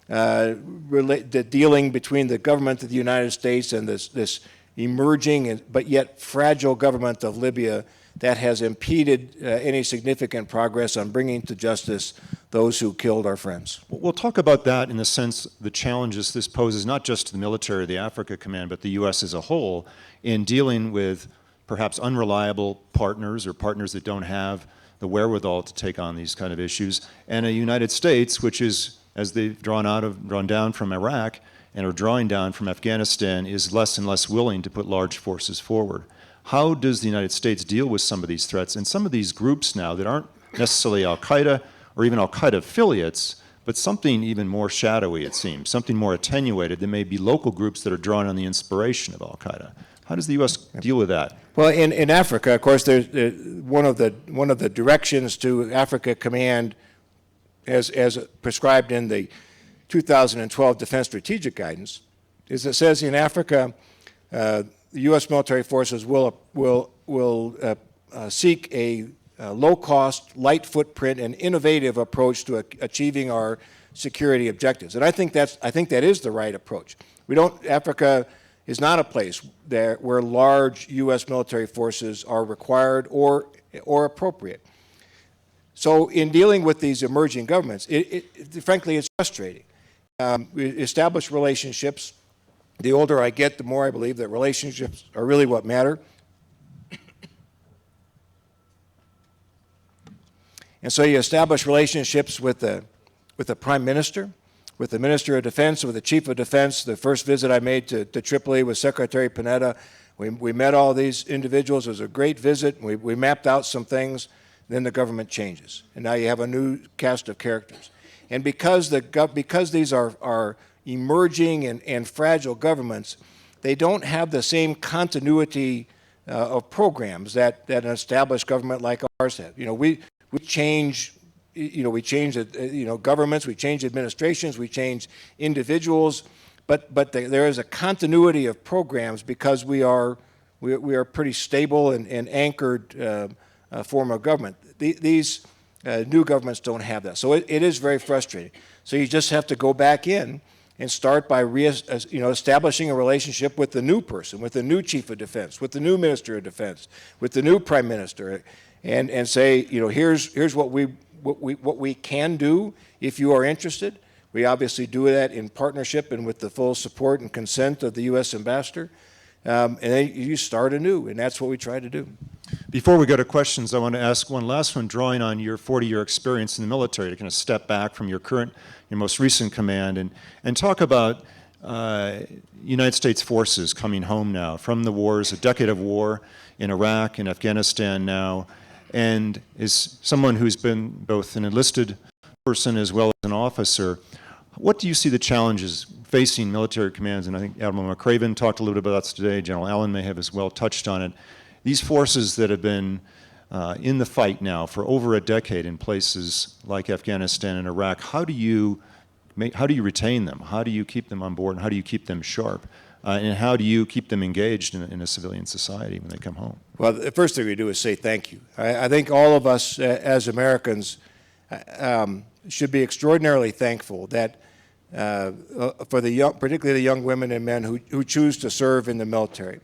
The dealing between the government of the United States and this emerging but yet fragile government of Libya that has impeded any significant progress on bringing to justice those who killed our friends. We'll talk about that in the sense the challenges this poses not just to the military or the Africa Command, but the U.S. as a whole in dealing with perhaps unreliable partners or partners that don't have the wherewithal to take on these kind of issues, and a United States which is, as they've drawn down from Iraq and are drawing down from Afghanistan, is less and less willing to put large forces forward. How does the United States deal with some of these threats and some of these groups now that aren't necessarily al-Qaeda or even al-Qaeda affiliates, but something even more shadowy, it seems, something more attenuated that may be local groups that are drawing on the inspiration of al-Qaeda? How does the U.S. deal with that? Well, in Africa, of course, there's one of the directions to Africa Command as prescribed in the 2012 Defense Strategic Guidance, is it says in Africa, the U.S. military forces will seek a low-cost, light footprint, and innovative approach to achieving our security objectives. And I think that is the right approach. Africa is not a place where large U.S. military forces are required or appropriate. So in dealing with these emerging governments, frankly, it's frustrating. We establish relationships. The older I get, the more I believe that relationships are really what matter. And so you establish relationships with the Prime Minister, with the Minister of Defense, with the Chief of Defense. The first visit I made to Tripoli with Secretary Panetta We met all these individuals. It was a great visit. We mapped out some things. Then the government changes, and now you have a new cast of characters. And because these are emerging and fragile governments, they don't have the same continuity of programs that an established government like ours has. We change. We change governments, we change administrations, we change individuals, but there is a continuity of programs because we are pretty stable and anchored form of government. These new governments don't have that, so it is very frustrating. So you just have to go back in and start by establishing a relationship with the new person, with the new chief of defense, with the new minister of defense, with the new prime minister, and say, here's what we can do if you are interested. We obviously do that in partnership and with the full support and consent of the U.S. ambassador. And then you start anew, and that's what we try to do. Before we go to questions, I want to ask one last one, drawing on your 40-year experience in the military, to kind of step back from your most recent command and talk about United States forces coming home now from the wars, a decade of war in Iraq and Afghanistan now, and is someone who's been both an enlisted person as well as an officer. What do you see the challenges facing military commands? And I think Admiral McCraven talked a little bit about this today. General Allen may have as well touched on it. These forces that have been in the fight now for over a decade in places like Afghanistan and Iraq, how do you retain them? How do you keep them on board? And how do you keep them sharp? And how do you keep them engaged in a civilian society when they come home? Well, the first thing we do is say thank you. I think all of us as Americans should be extraordinarily thankful that for particularly the young women and men who choose to serve in the military.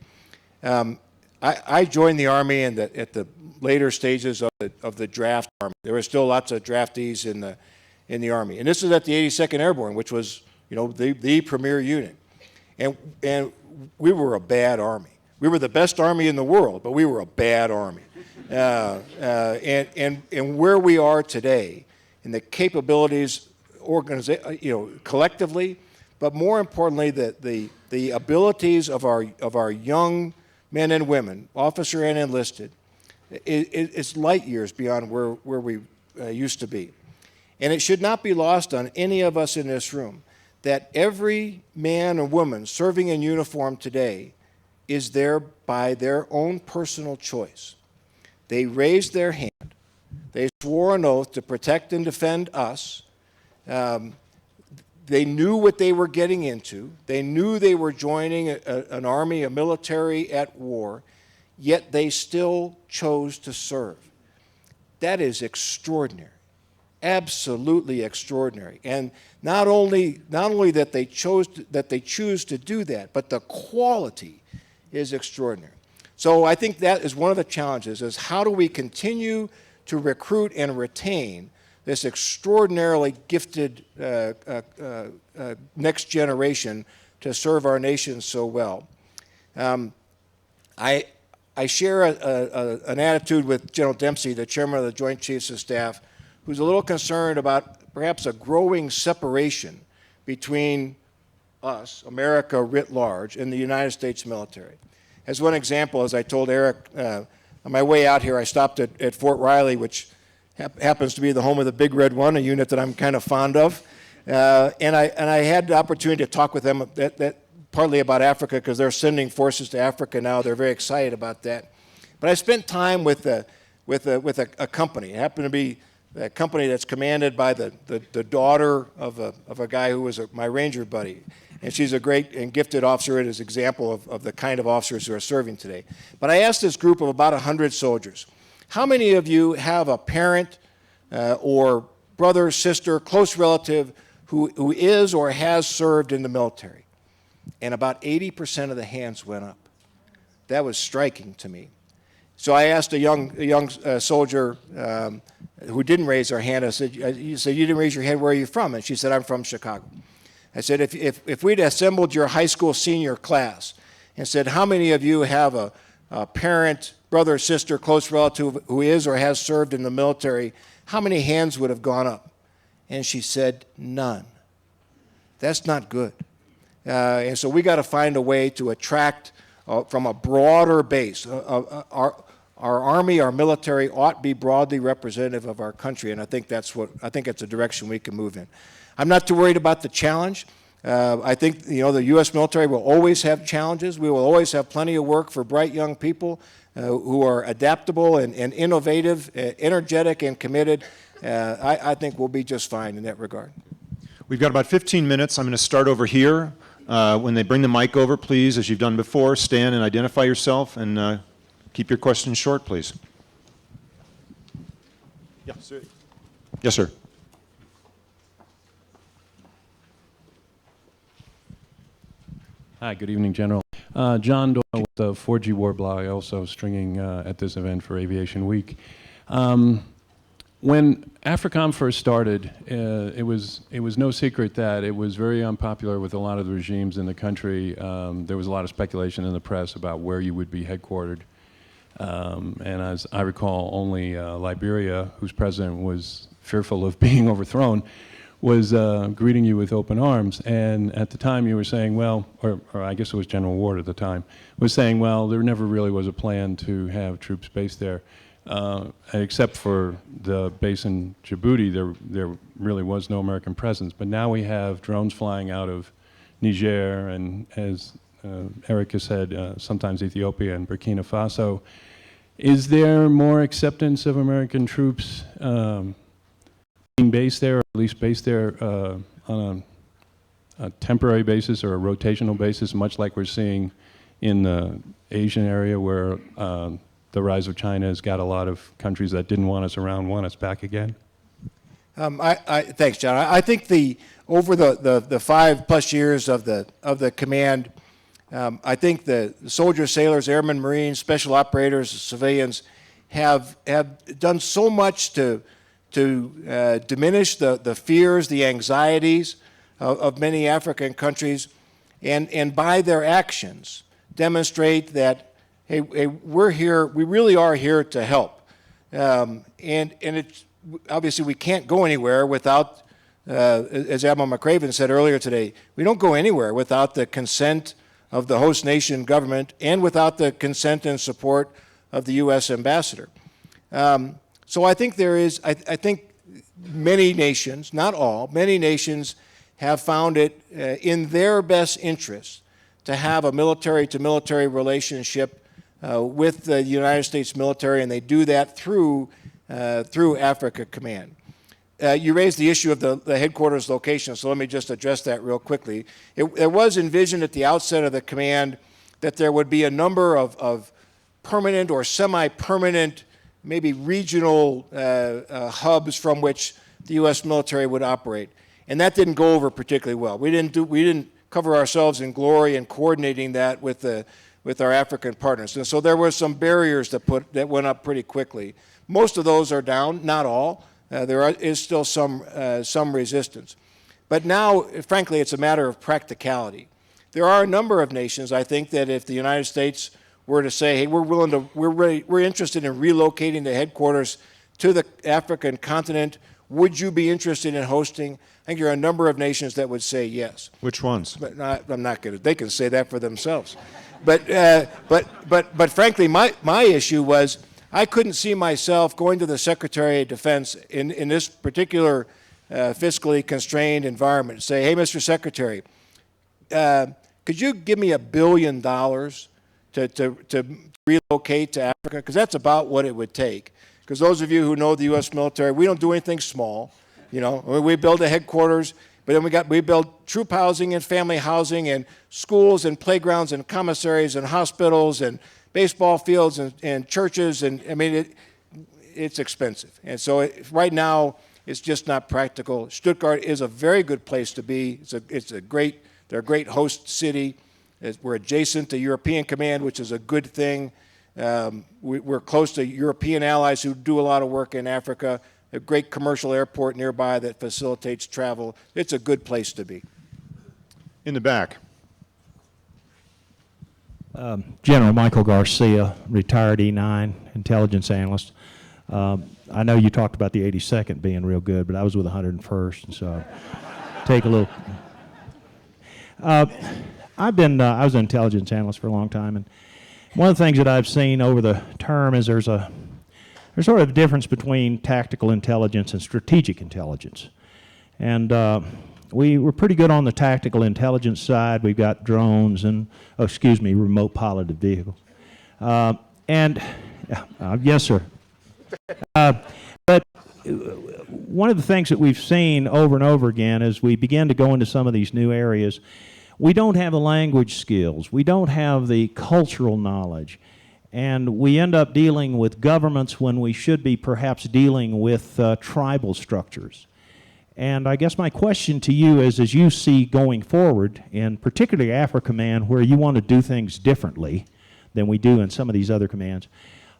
I joined the Army at the later stages of the draft Army. There were still lots of draftees in the Army, and this is at the 82nd Airborne, which was the premier unit. And we were a bad Army. We were the best Army in the world, but we were a bad Army. And where we are today, and the capabilities, collectively, but more importantly, the abilities of our young men and women, officer and enlisted, it's light years beyond where we used to be. And it should not be lost on any of us in this room that every man or woman serving in uniform today is there by their own personal choice. They raised their hand. They swore an oath to protect and defend us. They knew what they were getting into. They knew they were joining an army, a military at war, yet they still chose to serve. That is extraordinary. Absolutely extraordinary. And not only that they choose to do that, but the quality is extraordinary. So I think that is one of the challenges, is how do we continue to recruit and retain this extraordinarily gifted next generation to serve our nation so well. I share an attitude with General Dempsey, the chairman of the Joint Chiefs of Staff, who's a little concerned about perhaps a growing separation between us, America writ large, and the United States military. As one example, as I told Eric, on my way out here, I stopped at Fort Riley, which happens to be the home of the Big Red One, a unit that I'm kind of fond of. And I had the opportunity to talk with them partly about Africa, because they're sending forces to Africa now. They're very excited about that. But I spent time with a company. It happened to be a company that's commanded by the daughter of a guy who was my Ranger buddy. And she's a great and gifted officer and is an example of the kind of officers who are serving today. But I asked this group of about 100 soldiers, how many of you have a parent or brother, sister, close relative who is or has served in the military? And about 80% of the hands went up. That was striking to me. So I asked a young soldier who didn't raise her hand. I said, "You didn't raise your hand. Where are you from?" And she said, "I'm from Chicago." I said, if we'd assembled your high school senior class and said, how many of you have a parent, brother, sister, close relative who is or has served in the military, how many hands would have gone up? And she said, none. That's not good. And so we got to find a way to attract from a broader base. Our Army, our military ought to be broadly representative of our country, and I think that's a direction we can move in. I'm not too worried about the challenge. I think the U.S. military will always have challenges. We will always have plenty of work for bright young people who are adaptable and innovative, energetic and committed. I think we'll be just fine in that regard. We've got about 15 minutes. I'm going to start over here. When they bring the mic over, please, as you've done before, stand and identify yourself, and keep your questions short, please. Yeah, sir. Yes, sir. Hi, good evening, General. John Doyle with the 4G War Blog, also stringing at this event for Aviation Week. When AFRICOM first started, it was no secret that it was very unpopular with a lot of the regimes in the country. There was a lot of speculation in the press about where you would be headquartered. And as I recall, only Liberia, whose president was fearful of being overthrown, was greeting you with open arms. And at the time you were saying, well, or I guess it was General Ward at the time, was saying, well, there never really was a plan to have troops based there. Except for the base in Djibouti, there really was no American presence. But now we have drones flying out of Niger and, as Eric has said, sometimes Ethiopia and Burkina Faso. Is there more acceptance of American troops being based there, or at least based there on a temporary basis or a rotational basis, much like we're seeing in the Asian area where the rise of China has got a lot of countries that didn't want us around want us back again? Thanks, John. I think over the 5+ years of the command, I think the soldiers, sailors, airmen, Marines, special operators, civilians have done so much to diminish the fears, the anxieties of many African countries, and by their actions demonstrate that, hey, we're here, we really are here to help. And it's, obviously we can't go anywhere without, as Admiral McCraven said earlier today, we don't go anywhere without the consent of the host nation government and without the consent and support of the U.S. ambassador. So I think I think many nations, not all, many nations have found it in their best interest to have a military-to-military relationship with the United States military, and they do that through Africa Command. You raised the issue of the headquarters location, so let me just address that real quickly. It was envisioned at the outset of the command that there would be a number of permanent or semi-permanent, maybe regional hubs from which the U.S. military would operate, and that didn't go over particularly well. We didn't cover ourselves in glory in coordinating that with our African partners, and so there were some barriers that went up pretty quickly. Most of those are down, not all. There is still some resistance. But now, frankly, it's a matter of practicality. There are a number of nations, I think, that if the United States were to say, hey, we're interested in relocating the headquarters to the African continent, would you be interested in hosting? I think there are a number of nations that would say yes. Which ones? But I'm not going to. They can say that for themselves. But frankly, my issue was, I couldn't see myself going to the Secretary of Defense in this particular fiscally constrained environment and say, hey, Mr. Secretary, could you give me $1 billion to relocate to Africa? Because that's about what it would take. Because those of you who know the U.S. military, we don't do anything small. You know, we build a headquarters, but then we build troop housing and family housing and schools and playgrounds and commissaries and hospitals and baseball fields and churches, and I mean, it's expensive. And so right now, it's just not practical. Stuttgart is a very good place to be. They're a great host city. We're adjacent to European Command, which is a good thing. We're close to European allies who do a lot of work in Africa. A great commercial airport nearby that facilitates travel. It's a good place to be. In the back. General Michael Garcia, retired E9 intelligence analyst. I know you talked about the 82nd being real good, but I was with 101st, and so take a little. I was an intelligence analyst for a long time, and one of the things that I've seen over the term is there's sort of a difference between tactical intelligence and strategic intelligence. And we were pretty good on the tactical intelligence side. We've got drones and, remote piloted vehicles. Yes, sir. But one of the things that we've seen over and over again as we begin to go into some of these new areas, we don't have the language skills. We don't have the cultural knowledge. And we end up dealing with governments when we should be perhaps dealing with tribal structures. And I guess my question to you is, as you see going forward, and particularly AFRICOM, where you want to do things differently than we do in some of these other commands,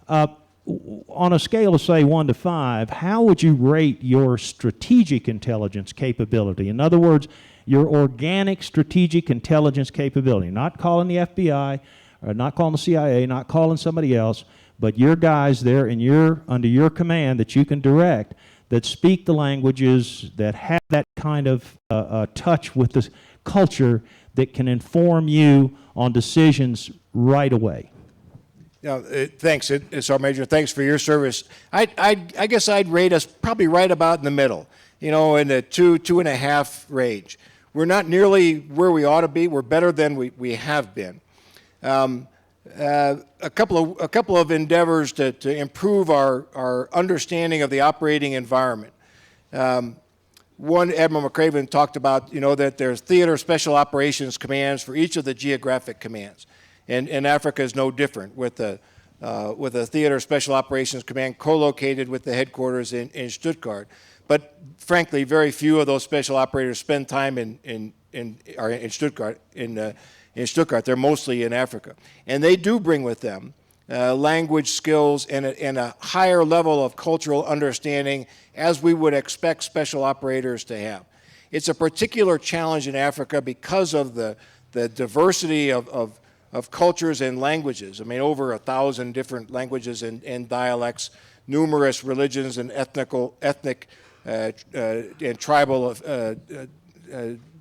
on a scale of, say, 1 to 5, how would you rate your strategic intelligence capability? In other words, your organic strategic intelligence capability, not calling the FBI, or not calling the CIA, not calling somebody else, but your guys there under your command that you can direct, that speak the languages, that have that kind of touch with the culture that can inform you on decisions right away. Thanks, Sergeant Major. Thanks for your service. I guess I'd rate us probably right about in the middle, in the 2.5 range. We're not nearly where we ought to be. We're better than we have been. A couple of endeavors to improve our understanding of the operating environment. One, Admiral McCraven talked about, that there's theater special operations commands for each of the geographic commands. And Africa is no different with a theater special operations command co-located with the headquarters in Stuttgart. But frankly, very few of those special operators spend time in Stuttgart. In Stuttgart, they're mostly in Africa, and they do bring with them language skills and a higher level of cultural understanding, as we would expect special operators to have. It's a particular challenge in Africa because of the diversity of cultures and languages. I mean, over 1,000 different languages and dialects, numerous religions and ethnic and tribal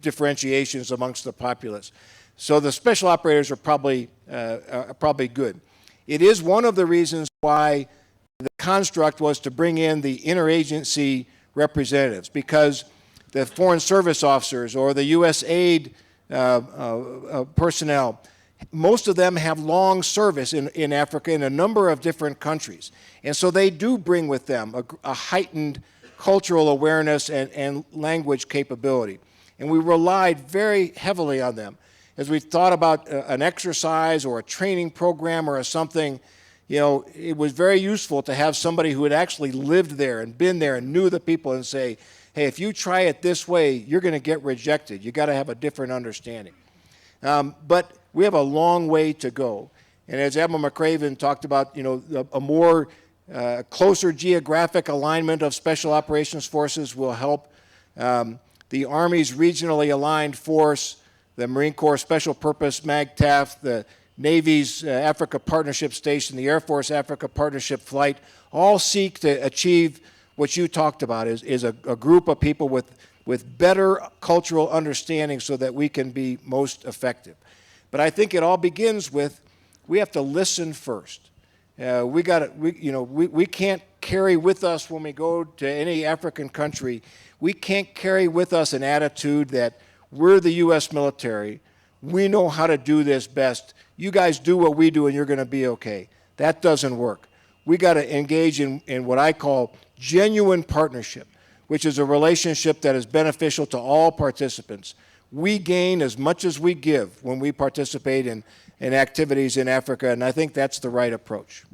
differentiations amongst the populace. So the special operators are probably good. It is one of the reasons why the construct was to bring in the interagency representatives, because the foreign service officers or the U.S. aid personnel, most of them have long service in Africa in a number of different countries. And so they do bring with them a heightened cultural awareness and language capability. And we relied very heavily on them. As we thought about an exercise or a training program or something, it was very useful to have somebody who had actually lived there and been there and knew the people and say, hey, if you try it this way, you're going to get rejected. You got to have a different understanding. But we have a long way to go. And as Admiral McCraven talked about, a more closer geographic alignment of special operations forces will help. The Army's regionally aligned force, the Marine Corps Special Purpose MAGTF, the Navy's Africa Partnership Station, the Air Force Africa Partnership Flight, all seek to achieve what you talked about, is a group of people with better cultural understanding so that we can be most effective. But I think it all begins with, we have to listen first. We can't carry with us when we go to any African country, we can't carry with us an attitude that we're the U.S. military, we know how to do this best, you guys do what we do and you're going to be okay. That doesn't work. We got to engage in what I call genuine partnership, which is a relationship that is beneficial to all participants. We gain as much as we give when we participate in activities in Africa, and I think that's the right approach.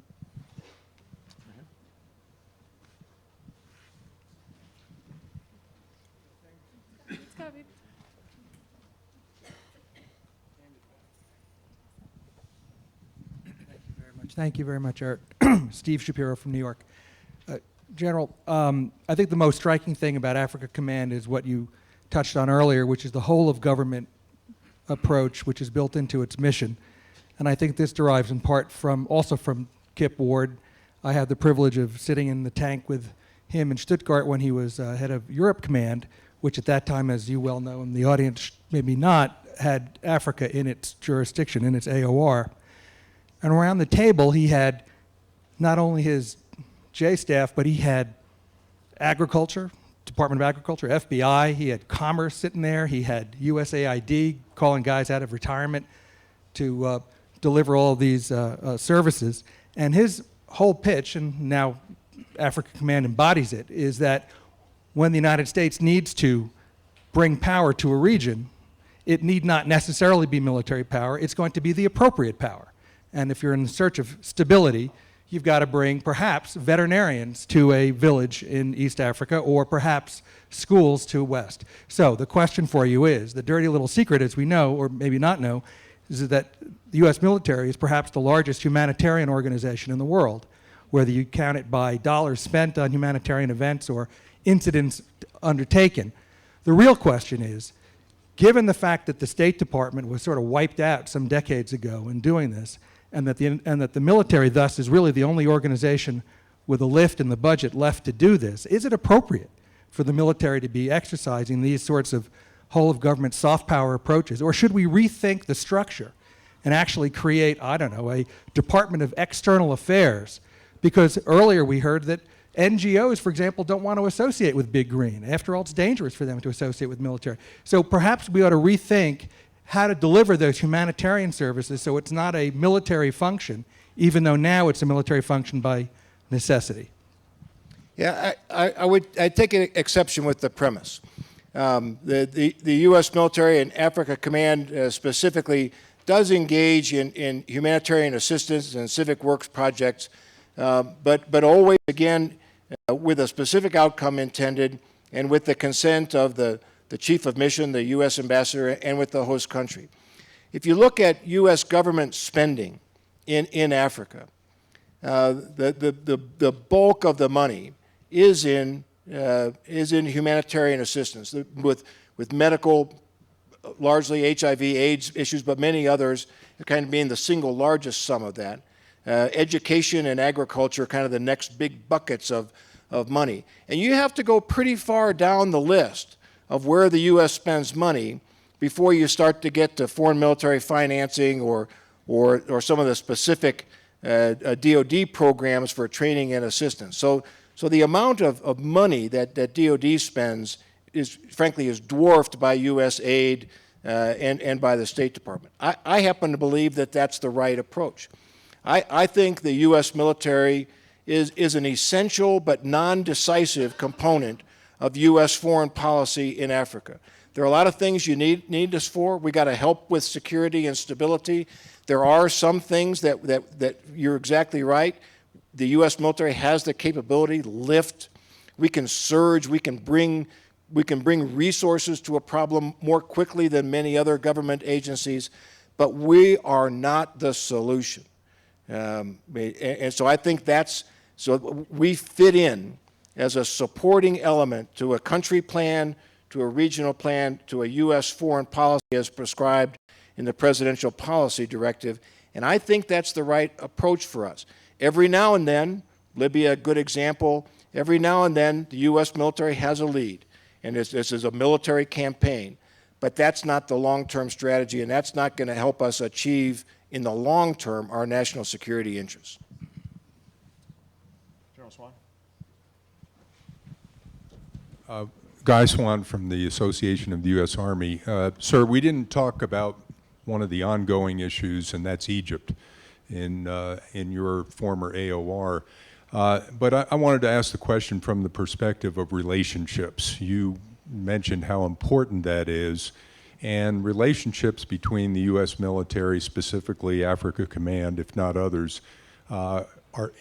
Thank you very much, Eric. Steve Shapiro from New York. General, I think the most striking thing about Africa Command is what you touched on earlier, which is the whole of government approach, which is built into its mission. And I think this derives in part also from Kip Ward. I had the privilege of sitting in the tank with him in Stuttgart when he was head of Europe Command, which at that time, as you well know in the audience, maybe not, had Africa in its jurisdiction, in its AOR. And around the table, he had not only his J staff, but he had agriculture, Department of Agriculture, FBI, he had Commerce sitting there, he had USAID calling guys out of retirement to deliver all of these services. And his whole pitch, and now Africa Command embodies it, is that when the United States needs to bring power to a region, it need not necessarily be military power, it's going to be the appropriate power. And if you're in search of stability, you've got to bring perhaps veterinarians to a village in East Africa, or perhaps schools to West. So the question for you is, the dirty little secret, as we know, or maybe not know, is that the U.S. military is perhaps the largest humanitarian organization in the world, whether you count it by dollars spent on humanitarian events or incidents undertaken. The real question is, given the fact that the State Department was sort of wiped out some decades ago in doing this, and that the military thus is really the only organization with a lift in the budget left to do this, is it appropriate for the military to be exercising these sorts of whole-of-government soft power approaches? Or should we rethink the structure and actually create, I don't know, a Department of External Affairs? Because earlier we heard that NGOs, for example, don't want to associate with Big Green. After all, it's dangerous for them to associate with military. So perhaps we ought to rethink how to deliver those humanitarian services so it's not a military function, even though now it's a military function by necessity. Yeah, I'd take an exception with the premise. The U.S. military and Africa Command specifically does engage in humanitarian assistance and civic works projects, but always, again, with a specific outcome intended and with the consent of the chief of mission, the U.S. ambassador, and with the host country. If you look at U.S. government spending in Africa, the bulk of the money is in humanitarian assistance with medical, largely HIV/AIDS issues, but many others kind of being the single largest sum of that. Education and agriculture, kind of the next big buckets of money. And you have to go pretty far down the list of where the U.S. spends money before you start to get to foreign military financing or some of the specific DoD programs for training and assistance. So the amount of money that DoD spends is dwarfed by U.S. aid and by the State Department. I happen to believe that that's the right approach. I think the U.S. military is an essential but non-decisive component of U.S. foreign policy in Africa. There are a lot of things you need us for. We got to help with security and stability. There are some things that you're exactly right. The U.S. military has the capability to lift. We can surge. We can bring resources to a problem more quickly than many other government agencies, but we are not the solution. And so I think so we fit in as a supporting element to a country plan, to a regional plan, to a U.S. foreign policy as prescribed in the Presidential Policy Directive, and I think that's the right approach for us. Every now and then, Libya, a good example, every now and then the U.S. military has a lead, and this is a military campaign, but that's not the long-term strategy, and that's not going to help us achieve in the long term our national security interests. General Swan. Guy Swan from the Association of the U.S. Army. Sir, we didn't talk about one of the ongoing issues, and that's Egypt in your former AOR. But I wanted to ask the question from the perspective of relationships. You mentioned how important that is, and relationships between the U.S. military, specifically Africa Command, if not others,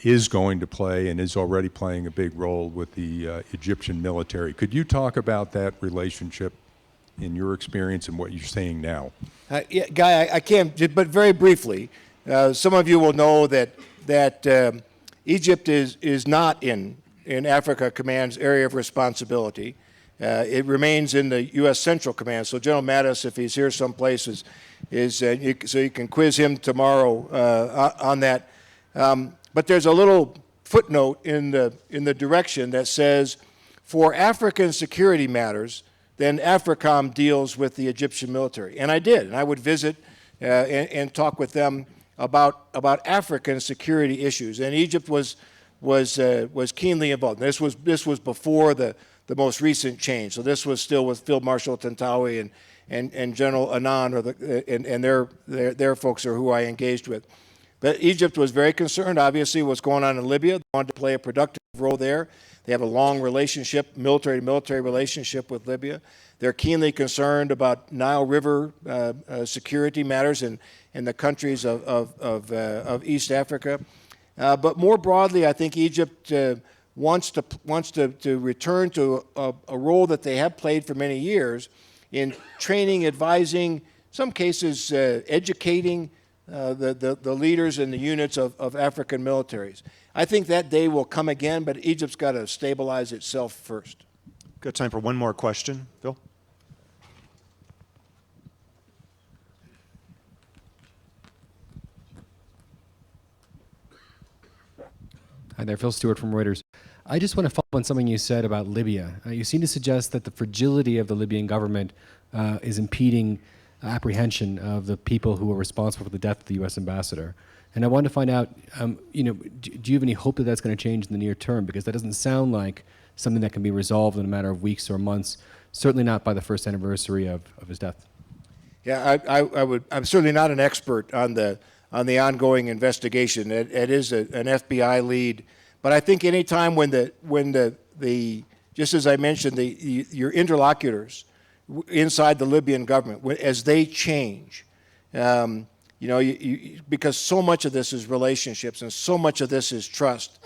is going to play and is already playing a big role with the Egyptian military. Could you talk about that relationship in your experience and what you're seeing now? Yeah, Guy, I can't, but very briefly, some of you will know that Egypt is not in Africa Command's area of responsibility. It remains in the U.S. Central Command. So General Mattis, if he's here someplace, so you can quiz him tomorrow on that. But there's a little footnote in the direction that says, for African security matters, then AFRICOM deals with the Egyptian military. And I did, and I would visit and talk with them about African security issues. And Egypt was keenly involved. This was before the most recent change. So this was still with Field Marshal Tantawi and General Annan, and their folks are who I engaged with. But Egypt was very concerned, obviously, what's going on in Libya. They wanted to play a productive role there. They have a long relationship, military-to-military relationship with Libya. They're keenly concerned about Nile River security matters in the countries of East Africa. But more broadly, I think Egypt wants to return to a role that they have played for many years in training, advising, some cases educating the leaders and the units of African militaries. I think that day will come again, but Egypt's got to stabilize itself first. Got time for one more question. Phil? Hi there, Phil Stewart from Reuters. I just want to follow up on something you said about Libya. You seem to suggest that the fragility of the Libyan government is impeding apprehension of the people who were responsible for the death of the U.S. ambassador. And I wanted to find out, do you have any hope that that's going to change in the near term? Because that doesn't sound like something that can be resolved in a matter of weeks or months, certainly not by the first anniversary of his death. Yeah, I'm certainly not an expert on the ongoing investigation. It is an FBI lead. But I think any time when the just as I mentioned, your interlocutors inside the Libyan government, as they change, because so much of this is relationships and so much of this is trust.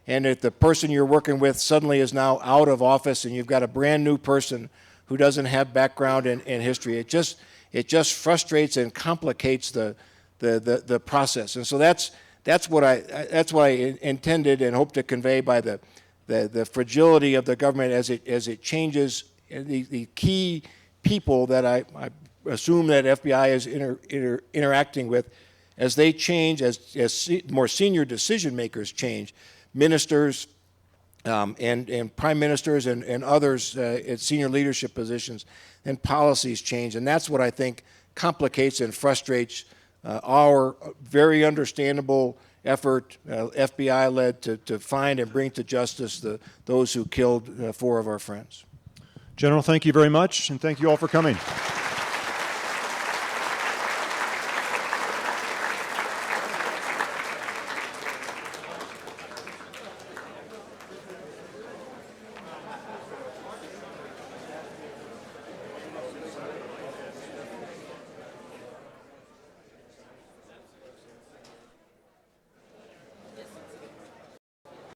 And if the person you're working with suddenly is now out of office and you've got a brand new person who doesn't have background and history, it just frustrates and complicates the process. And so that's what I intended and hope to convey by the fragility of the government as it changes. The key people that I assume that FBI is interacting with, as they change, as more senior decision makers change, ministers and prime ministers and others at senior leadership positions, and policies change. And that's what I think complicates and frustrates our very understandable effort, FBI-led, to find and bring to justice those who killed 4 of our friends. General, thank you very much, and thank you all for coming.